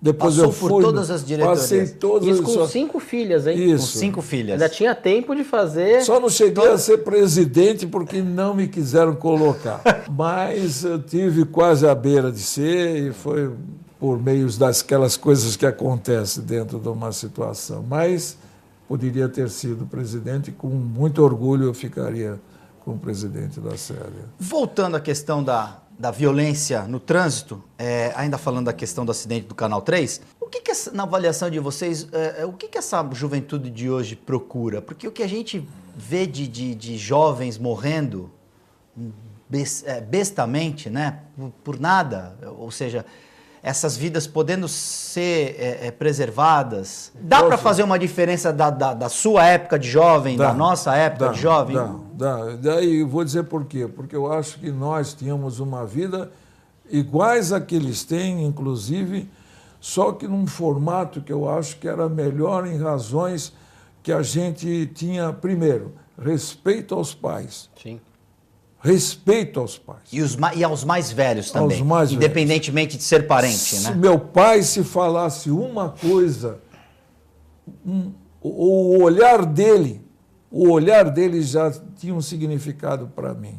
Depois Passou eu por fui, todas as diretorias. Passei todas Isso as... com só- 5 filhas, hein? Com Isso. 5 filhas. Ainda tinha tempo de fazer. Só não cheguei a ser presidente porque não me quiseram colocar. Mas eu tive quase à beira de ser e foi por meio daquelas coisas que acontecem dentro de uma situação. Mas poderia ter sido presidente e com muito orgulho eu ficaria como presidente da sede. Voltando à questão da violência no trânsito, ainda falando da questão do acidente do Canal 3, o que na avaliação de vocês, o que essa juventude de hoje procura? Porque o que a gente vê de jovens morrendo bestamente, né, por nada, ou seja, essas vidas podendo ser preservadas, dá para fazer uma diferença da sua época de jovem, da nossa época de jovem? Dá. Daí eu vou dizer por quê. Porque eu acho que nós tínhamos uma vida iguais a que eles têm, inclusive, só que num formato que eu acho que era melhor em razões que a gente tinha, primeiro, respeito aos pais. Sim. Respeito aos pais. E aos mais velhos também, Aos mais velhos. independentemente de ser parente, Se né? meu pai se falasse uma coisa, o olhar dele já tinha um significado para mim.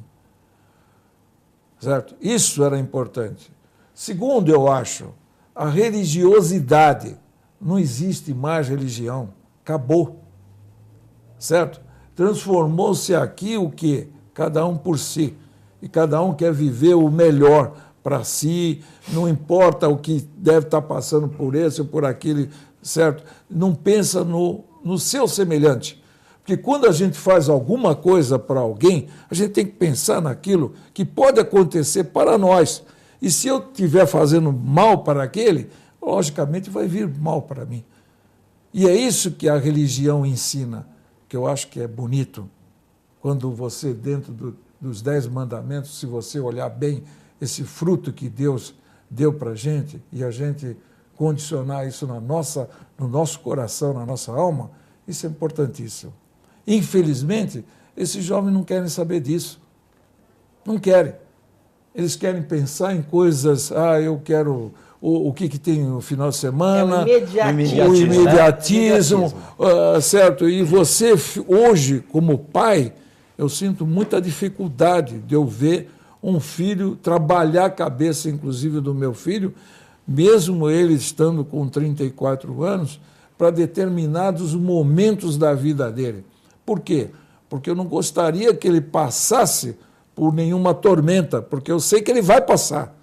Certo? Isso era importante. Segundo, eu acho, a religiosidade. Não existe mais religião. Acabou. Certo? Transformou-se aqui o quê? Cada um por si. E cada um quer viver o melhor para si, não importa o que deve estar passando por esse ou por aquele, certo? Não pensa no seu semelhante. Porque quando a gente faz alguma coisa para alguém, a gente tem que pensar naquilo que pode acontecer para nós. E se eu estiver fazendo mal para aquele, logicamente vai vir mal para mim. E é isso que a religião ensina, que eu acho que é bonito. Quando você, dentro dos 10 mandamentos, se você olhar bem esse fruto que Deus deu para a gente, e a gente condicionar isso no nosso coração, na nossa alma, isso é importantíssimo. Infelizmente, esses jovens não querem saber disso. Não querem. Eles querem pensar em coisas, eu quero o que tem no final de semana. O imediatismo, certo? E você, hoje, como pai, eu sinto muita dificuldade de eu ver um filho trabalhar a cabeça, inclusive do meu filho, mesmo ele estando com 34 anos, para determinados momentos da vida dele. Por quê? Porque eu não gostaria que ele passasse por nenhuma tormenta, porque eu sei que ele vai passar.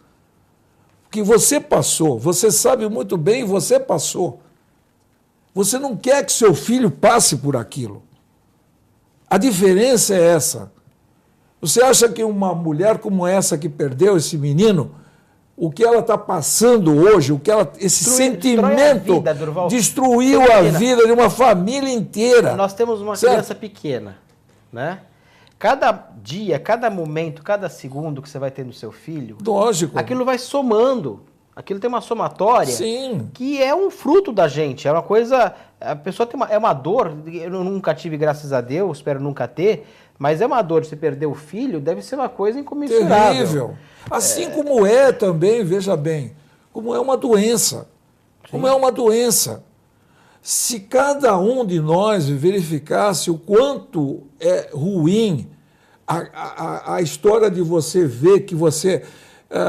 Que você passou, você sabe muito bem, você passou. Você não quer que seu filho passe por aquilo. A diferença é essa. Você acha que uma mulher como essa que perdeu esse menino, o que ela está passando hoje, esse sentimento destruiu a vida de uma família inteira. Nós temos uma criança pequena, né? Cada dia, cada momento, cada segundo que você vai ter no seu filho, lógico, aquilo vai somando. Aquilo tem uma somatória. Sim. Que é um fruto da gente. É uma coisa... A pessoa tem uma dor. Eu nunca tive, graças a Deus, espero nunca ter, mas é uma dor de você perder o filho, deve ser uma coisa incomensurável. Terrível. Assim como é também, veja bem, como é uma doença. Sim. Como é uma doença. Se cada um de nós verificasse o quanto é ruim a história de você ver que você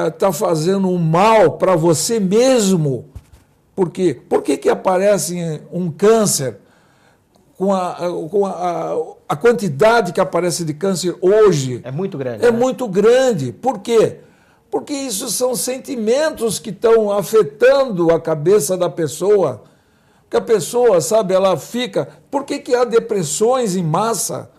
está fazendo um mal para você mesmo. Por quê? Por que aparece um câncer com a quantidade que aparece de câncer hoje? É muito grande. É muito grande. Por quê? Porque isso são sentimentos que estão afetando a cabeça da pessoa. Que a pessoa, sabe, ela fica... Por que há depressões em massa?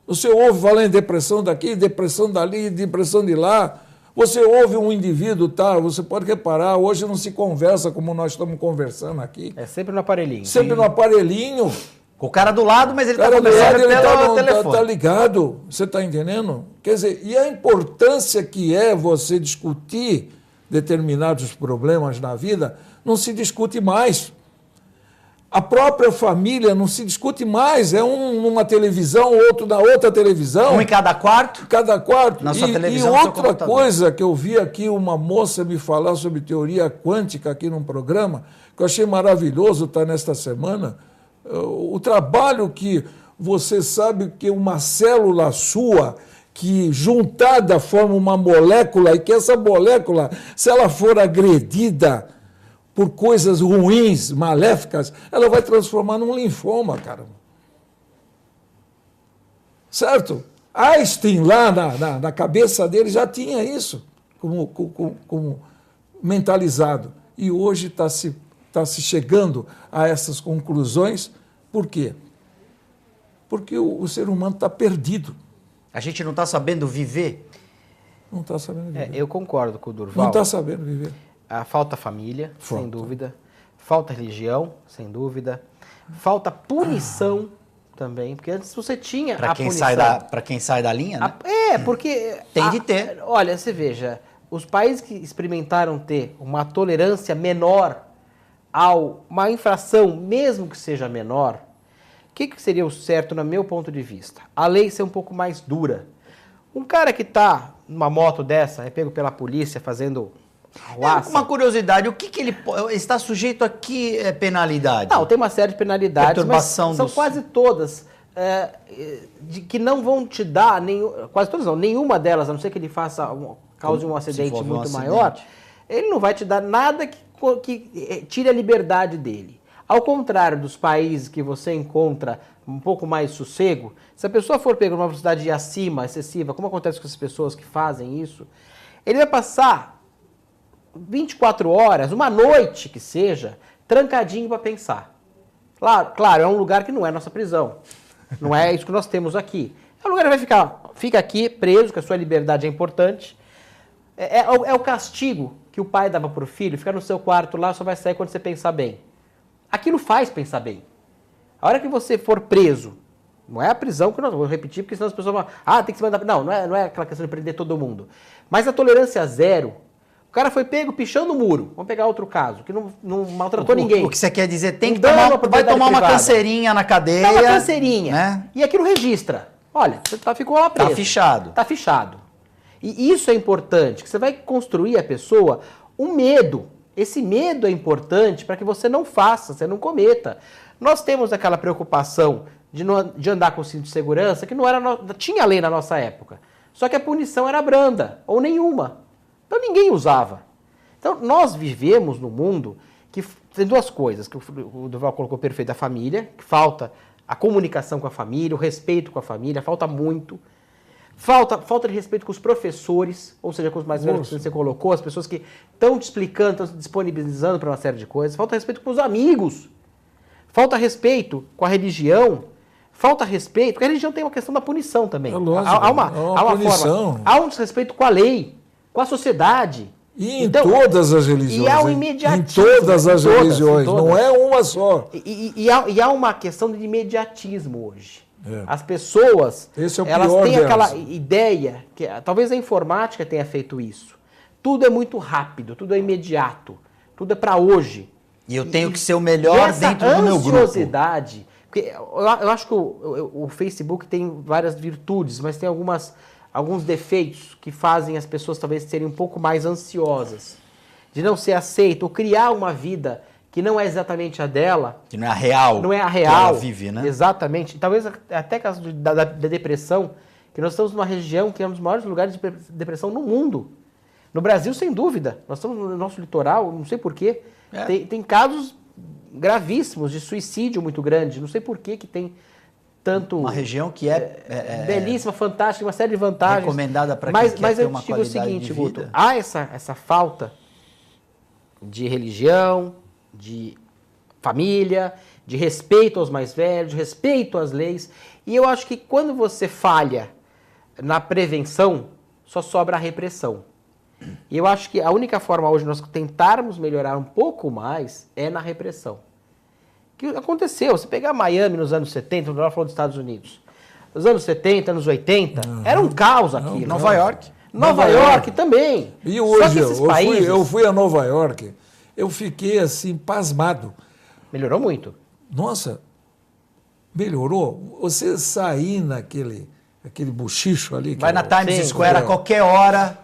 Você ouve falar em depressão daqui, depressão dali, depressão de lá. Você ouve um indivíduo, você pode reparar, hoje não se conversa como nós estamos conversando aqui. É sempre no aparelhinho. Sempre no aparelhinho. Com o cara do lado, mas ele está conversando pelo telefone. Está ligado, você está entendendo? Quer dizer, e a importância que é você discutir determinados problemas na vida, não se discute mais. A própria família não se discute mais, é um numa televisão, outro na outra televisão. Um em cada quarto? Cada quarto. Na sua televisão, e outra coisa que eu vi aqui, uma moça me falar sobre teoria quântica aqui num programa, que eu achei maravilhoso estar nesta semana, o trabalho que você sabe que uma célula sua, que juntada forma uma molécula, e que essa molécula, se ela for agredida por coisas ruins, maléficas, ela vai transformar num linfoma, cara. Certo? Einstein, lá na cabeça dele, já tinha isso como mentalizado. E hoje está se chegando a essas conclusões. Por quê? Porque o ser humano está perdido. A gente não está sabendo viver? Não está sabendo viver. Eu concordo com o Durval. Não está sabendo viver. Falta família, sem dúvida. Falta religião, sem dúvida. Falta punição também, porque antes você tinha a punição. Para quem sai da linha, né? Porque... Tem de ter. Olha, você veja, os países que experimentaram ter uma tolerância menor a uma infração, mesmo que seja menor, o que seria o certo, no meu ponto de vista? A lei ser um pouco mais dura. Um cara que está numa moto dessa, é pego pela polícia fazendo... Uma curiosidade, o que ele está sujeito a que penalidade? Não, tem uma série de penalidades, Perturbação mas são quase todas que não vão te dar, quase todas não, nenhuma delas, a não ser que ele cause um acidente muito maior, ele não vai te dar nada que tire a liberdade dele. Ao contrário dos países que você encontra um pouco mais sossego, se a pessoa for pega numa velocidade acima, excessiva, como acontece com as pessoas que fazem isso, ele vai passar 24 horas, uma noite que seja, trancadinho para pensar. Claro, é um lugar que não é nossa prisão. Não é isso que nós temos aqui. É um lugar que fica aqui preso, que a sua liberdade é importante. É o castigo que o pai dava para o filho, ficar no seu quarto lá, só vai sair quando você pensar bem. Aquilo faz pensar bem. A hora que você for preso, não é a prisão que nós vamos repetir, porque senão as pessoas vão... tem que se mandar... Não é aquela questão de prender todo mundo. Mas a tolerância zero... O cara foi pego pichando o muro. Vamos pegar outro caso, que não maltratou ninguém. O que você quer dizer, vai tomar uma canseirinha na cadeia. Dá uma canseirinha. Né? E aquilo registra. Olha, você ficou lá preso. Tá fichado. Tá fichado. E isso é importante, que você vai construir a pessoa um medo. Esse medo é importante para que você não faça, você não cometa. Nós temos aquela preocupação de andar com cinto de segurança, que não era tinha lei na nossa época. Só que a punição era branda, ou nenhuma. Então ninguém usava. Então nós vivemos num mundo que tem duas coisas, que o Durval colocou perfeito, a família, que falta a comunicação com a família, o respeito com a família, falta muito. Falta de respeito com os professores, ou seja, com os mais velhos que você colocou, as pessoas que estão te explicando, estão se disponibilizando para uma série de coisas. Falta respeito com os amigos. Falta respeito com a religião. Falta respeito, porque a religião tem uma questão da punição também. É lógico, há uma punição. forma. Há um desrespeito com a lei, com a sociedade. E em todas as religiões. E há um em imediatismo. todas as religiões, todas. não é uma só. E há uma questão de imediatismo hoje. As pessoas, Esse é o elas pior têm delas. aquela ideia, que talvez a informática tenha feito isso. Tudo é muito rápido, tudo é imediato, tudo é para hoje. E eu tenho que ser o melhor dentro do meu grupo. Ansiosidade, porque eu acho que o Facebook tem várias virtudes, mas tem alguns defeitos que fazem as pessoas talvez serem um pouco mais ansiosas, de não ser aceito, ou criar uma vida que não é exatamente a dela. Que não é a real. Não é a que real. ela vive, né? Exatamente. Talvez até caso da depressão, que nós estamos numa região que é um dos maiores lugares de depressão no mundo. No Brasil, sem dúvida. Nós estamos no nosso litoral, não sei porquê. Tem casos gravíssimos de suicídio muito grande. Não sei por que tem tanto... Uma região que é belíssima, fantástica, uma série de vantagens. Recomendada para quem quer ter uma qualidade de vida. Mas eu digo o seguinte, Guto, há essa falta de religião, de família, de respeito aos mais velhos, de respeito às leis. E eu acho que quando você falha na prevenção, só sobra a repressão. E eu acho que a única forma hoje de nós tentarmos melhorar um pouco mais é na repressão. O que aconteceu? Você pegar Miami nos anos 70, nós falamos dos Estados Unidos, nos anos 70, anos 80, era um caos aqui. Nova York. Nova York também. E hoje, países... eu fui a Nova York, eu fiquei assim, pasmado. Melhorou muito. Nossa, melhorou. Você sair aquele buchicho ali. Vai na Times Square a qualquer hora,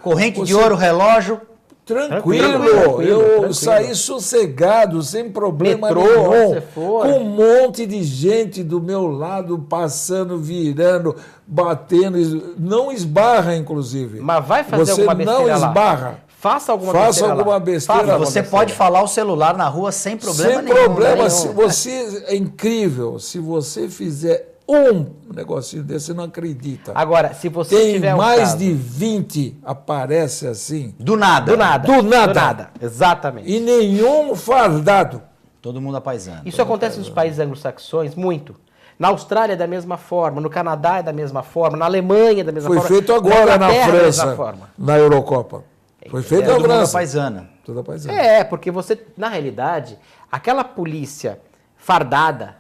corrente de ouro, relógio. Tranquilo. Eu saí sossegado, sem problema nenhum. Com um monte de gente do meu lado, passando, virando, batendo. Não esbarra, inclusive. Mas vai fazer alguma besteira lá. Você não esbarra. Faça alguma besteira. Você pode falar o celular na rua sem problema nenhum. Sem problema. Se você, é incrível. Se você fizer um negocinho desse, você não acredita. Agora, se você tem tiver mais de 20 aparece assim. Do nada. Do nada. Exatamente. E nenhum fardado. Todo mundo apaisando. Isso acontece nos países anglo-saxões muito. Na Austrália é da mesma forma, no Canadá é da mesma forma, na Alemanha é da mesma forma. Foi feito agora na França, na Eurocopa. Foi feito na França. Toda paisana. Porque você, na realidade, aquela polícia fardada,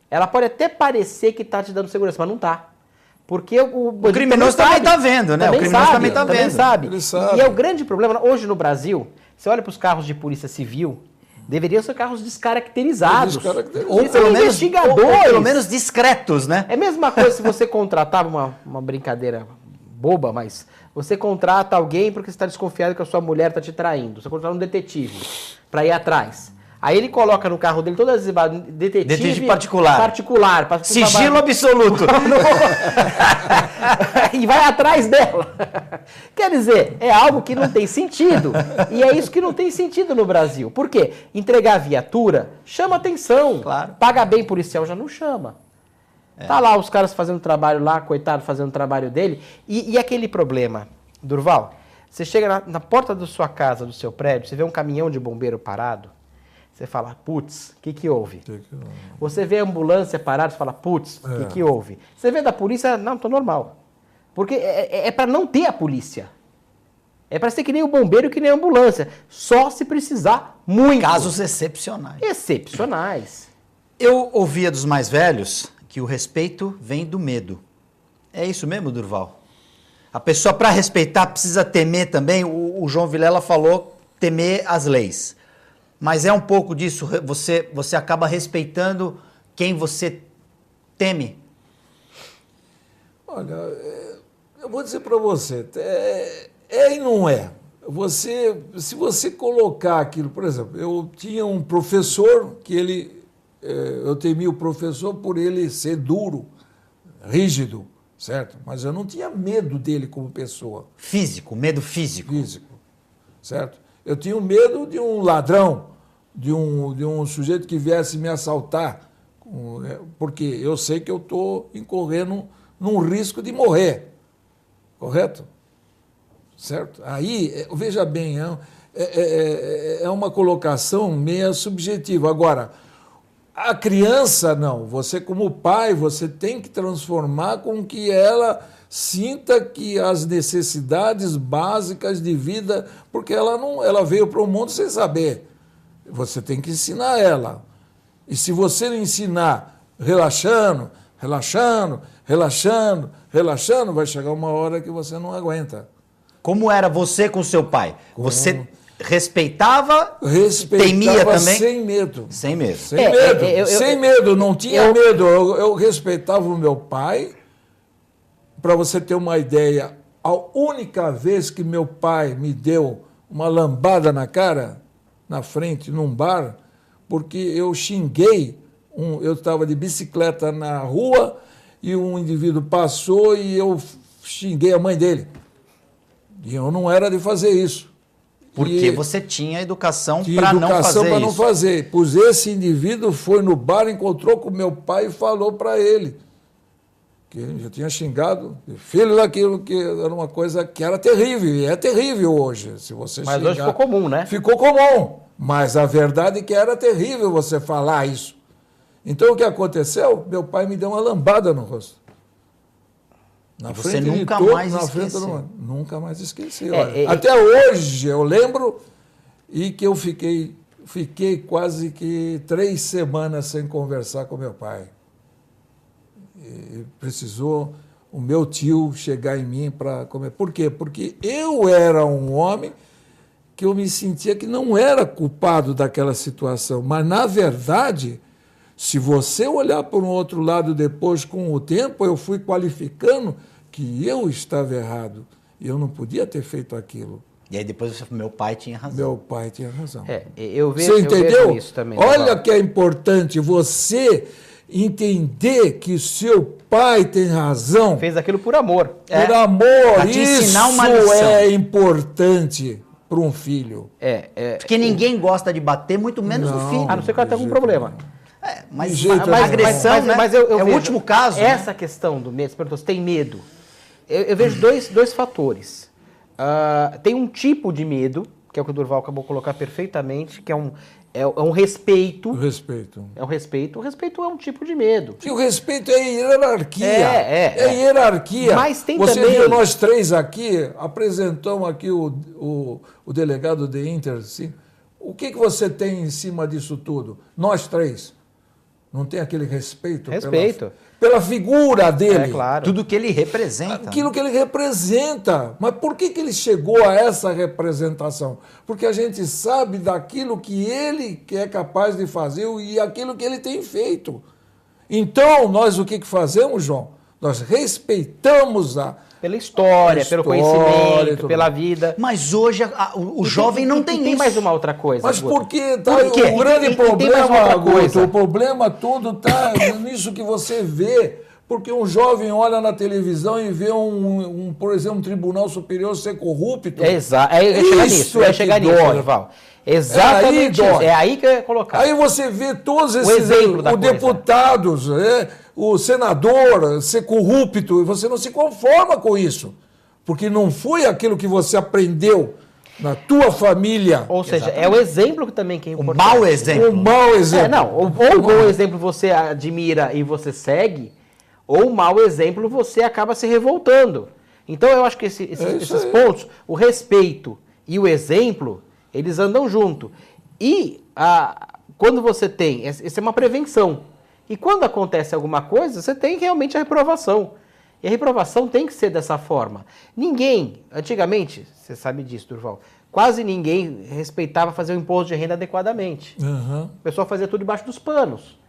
ela pode até parecer que está te dando segurança, mas não está. Porque o criminoso também está vendo, né? O criminoso também está vendo. Ele sabe. E é o grande problema, hoje no Brasil, você olha para os carros de polícia civil, deveriam ser carros descaracterizados. Ou pelo menos discretos, né? É a mesma coisa se você contratava uma brincadeira boba, mas você contrata alguém porque você está desconfiado que a sua mulher está te traindo. Você contrata um detetive para ir atrás. Aí ele coloca no carro dele todas as detetive particular. Sigilo absoluto. E vai atrás dela. Quer dizer, é algo que não tem sentido. E é isso que não tem sentido no Brasil. Por quê? Entregar viatura chama atenção. Claro. Paga bem policial já não chama. Tá lá os caras fazendo trabalho lá, coitado, fazendo o trabalho dele. E aquele problema, Durval, você chega na porta da sua casa, do seu prédio, você vê um caminhão de bombeiro parado, você fala, putz, o que houve? Você vê a ambulância parada, você fala, putz, o que houve? Você vê da polícia, não, tô normal. Porque é para não ter a polícia. É para ser que nem o bombeiro e que nem a ambulância. Só se precisar muito. Casos excepcionais. Excepcionais. Eu ouvia dos mais velhos que o respeito vem do medo. É isso mesmo, Durval? A pessoa, para respeitar, precisa temer também. O João Vilela falou temer as leis. Mas é um pouco disso, você acaba respeitando quem você teme. Olha, Eu vou dizer para você, é e não é. Se você colocar aquilo, por exemplo, eu tinha um professor que eu temia o professor por ele ser duro, rígido, certo? Mas eu não tinha medo dele como pessoa. Físico, medo físico. Físico, certo? Eu tinha medo de um ladrão, de um sujeito que viesse me assaltar, porque eu sei que eu estou incorrendo num risco de morrer, correto? Certo? Aí, veja bem, é uma colocação meio subjetiva. Agora, a criança, não. Você, como pai, você tem que transformar com que ela sinta que as necessidades básicas de vida, porque ela veio para o mundo sem saber. Você tem que ensinar ela. E se você não ensinar relaxando, vai chegar uma hora que você não aguenta. Como era você com seu pai? Você respeitava, Respeitava temia também? Sem medo. Sem medo. Sem medo, não tinha medo. Eu respeitava o meu pai. Para você ter uma ideia, a única vez que meu pai me deu uma lambada na cara, na frente, num bar, porque eu xinguei, eu estava de bicicleta na rua e um indivíduo passou e eu xinguei a mãe dele. E eu não era de fazer isso. Porque você tinha educação para não fazer isso. Não fazer. Pois esse indivíduo foi no bar, encontrou com meu pai e falou para ele que ele já tinha xingado, filho daquilo, que era uma coisa que era terrível, e é terrível hoje. Se você Mas hoje ficou comum, né? Ficou comum, mas a verdade é que era terrível você falar isso. Então o que aconteceu? Meu pai me deu uma lambada no rosto. E você nunca mais esqueceu. Nunca mais esqueci. Até hoje eu lembro e que eu fiquei quase que 3 semanas sem conversar com meu pai. E precisou o meu tio chegar em mim para comer. Por quê? Porque eu era um homem que eu me sentia que não era culpado daquela situação. Mas, na verdade, se você olhar por um outro lado depois, com o tempo, eu fui qualificando que eu estava errado e eu não podia ter feito aquilo. E aí depois você falou, meu pai tinha razão. Meu pai tinha razão. Você entendeu? Eu vejo isso também. Olha que é importante você entender que seu pai tem razão. Fez aquilo por amor. Por amor. Pra te ensinar uma lição. Isso é importante para um filho. Porque ninguém gosta de bater, muito menos o filho. A não ser que ela tenha algum problema. Mas agressão, né? Mas eu é o vejo último caso. Essa questão do medo, você perguntou se tem medo. Eu vejo dois fatores. Tem um tipo de medo, que é o que o Durval acabou de colocar perfeitamente, que é um respeito. Respeito. É um respeito. O respeito é um tipo de medo. E o respeito é hierarquia. É hierarquia. Mas tem Você também... viu nós 3 aqui, apresentamos aqui o delegado de Inter. Sim. O que você tem em cima disso tudo? Nós 3. Não tem aquele respeito? Pela figura dele. Claro. Tudo que ele representa. Aquilo que ele representa. Mas por que ele chegou a essa representação? Porque a gente sabe daquilo que ele é capaz de fazer e aquilo que ele tem feito. Então, nós o que fazemos, João? Nós respeitamos pela história, pelo conhecimento, pela vida. Mas hoje o jovem não tem isso. Tem mais uma outra coisa. Mas porque o grande problema, Guto, o problema todo está nisso que você vê. Porque um jovem olha na televisão e vê por exemplo, um tribunal superior ser corrupto. Exato. Eu ia chegar nisso, Durval. Exatamente isso. É aí que eu ia colocar. Aí você vê todos esses deputados, o senador ser corrupto, e você não se conforma com isso. Porque não foi aquilo que você aprendeu na tua família. Ou seja, é o exemplo que também que é importante. O mau exemplo. O mau exemplo. Ou o bom exemplo você admira e você segue, ou o mau exemplo você acaba se revoltando. Então eu acho que esses pontos, o respeito e o exemplo, eles andam junto. E quando você tem, isso é uma prevenção. E quando acontece alguma coisa, você tem realmente a reprovação. E a reprovação tem que ser dessa forma. Ninguém, antigamente, você sabe disso, Durval, quase ninguém respeitava fazer o imposto de renda adequadamente. O pessoal fazia tudo debaixo dos panos.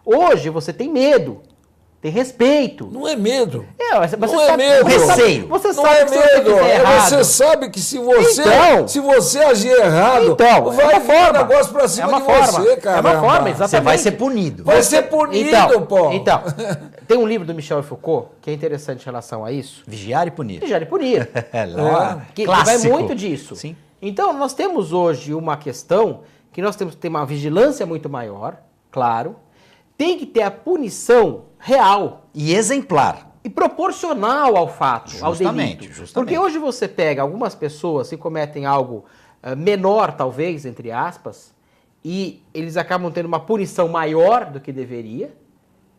Hoje você tem medo tem respeito. Não é medo. Você Não sabe, é medo. Receio. Você Não sabe é que você vai medo. fazer É errado. você sabe que se você, Então. se você agir errado, Então, vai é uma vir um forma. negócio pra cima É uma de forma. você, É cara. uma forma, exatamente. Você vai ser punido. Vai ser punido, pô. Então, tem um livro do Michel Foucault que é interessante em relação a isso. Vigiar e punir. Vigiar e punir. É lá. Que vai Clássico. muito disso. Sim. Então, nós temos hoje uma questão que nós temos que ter uma vigilância muito maior, claro. Tem que ter a punição real E exemplar. e proporcional ao fato, ao Justamente, delito. justamente. Porque hoje você pega algumas pessoas que cometem algo menor, talvez, entre aspas, e eles acabam tendo uma punição maior do que deveria,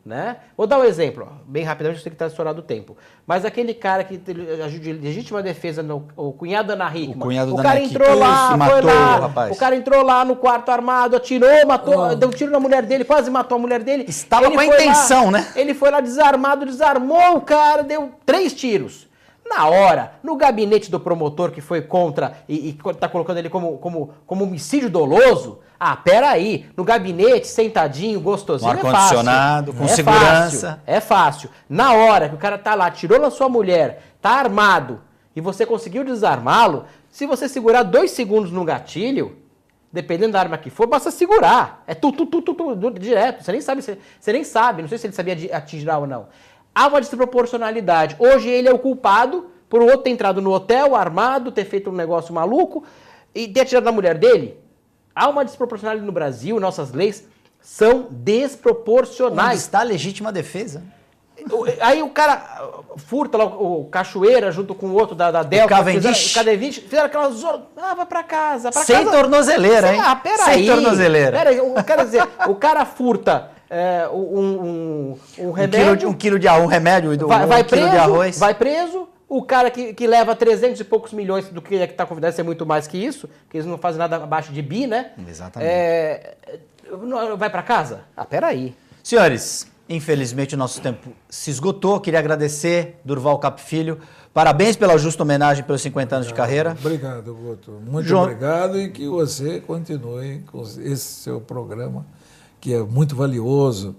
né? Vou dar um exemplo, ó, bem rapidamente, eu sei que está estourado o tempo. Mas aquele cara que agiu de legítima defesa, o cunhado da Ana Hickman. O cunhado da cara Ana entrou Hickman. lá, Isso, foi matou lá, o rapaz. o cara entrou lá no quarto armado, atirou, matou, deu um tiro na mulher dele, quase matou a mulher dele. Estava Ele com a foi lá- intenção, né? Ele foi lá desarmado, desarmou o cara, deu 3 tiros. Na hora, no gabinete do promotor que foi contra e tá colocando ele como homicídio doloso, peraí, no gabinete, sentadinho, gostosinho, No é fácil. ar-condicionado, com É segurança. fácil, é fácil. Na hora que o cara tá lá, tirou na sua mulher, tá armado, e você conseguiu desarmá-lo, se você segurar 2 segundos no gatilho, dependendo da arma que for, basta segurar. É direto. Você nem sabe, não sei se ele sabia atirar ou não. Há uma desproporcionalidade. Hoje ele é o culpado por o outro ter entrado no hotel, armado, ter feito um negócio maluco e ter atirado na mulher dele. Há uma desproporcionalidade no Brasil, nossas leis são Onde desproporcionais. está a legítima defesa? Aí o cara furta lá o Cachoeira junto com o outro da Delta. Cavendish. Fizeram aquela zona. Vai pra casa. Sem tornozeleira, hein? Peraí. Sem tornozeleira. Peraí, quer dizer, o cara furta um remédio. Um quilo de remédio e vai um quilo preso, de arroz. vai preso. O cara que leva 300 e poucos milhões do que está convidado a ser muito mais que isso, que eles não fazem nada abaixo de bi, né? Exatamente. Vai pra casa? Peraí. Senhores, infelizmente o nosso tempo se esgotou. Queria agradecer, Durval Cap Filho. Parabéns pela justa homenagem pelos 50 anos de carreira. Obrigado, Guto. Muito João- obrigado e que você continue com esse seu programa, que é muito valioso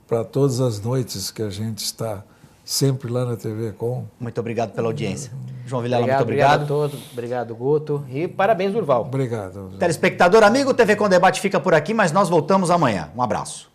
para todas as noites que a gente está sempre lá na TV Com. Muito obrigado pela audiência. João Vilela, Obrigado, muito obrigado. a todos. Obrigado, Guto. E parabéns, Durval. Obrigado. Telespectador amigo, TV Com Debate fica por aqui, mas nós voltamos amanhã. Um abraço.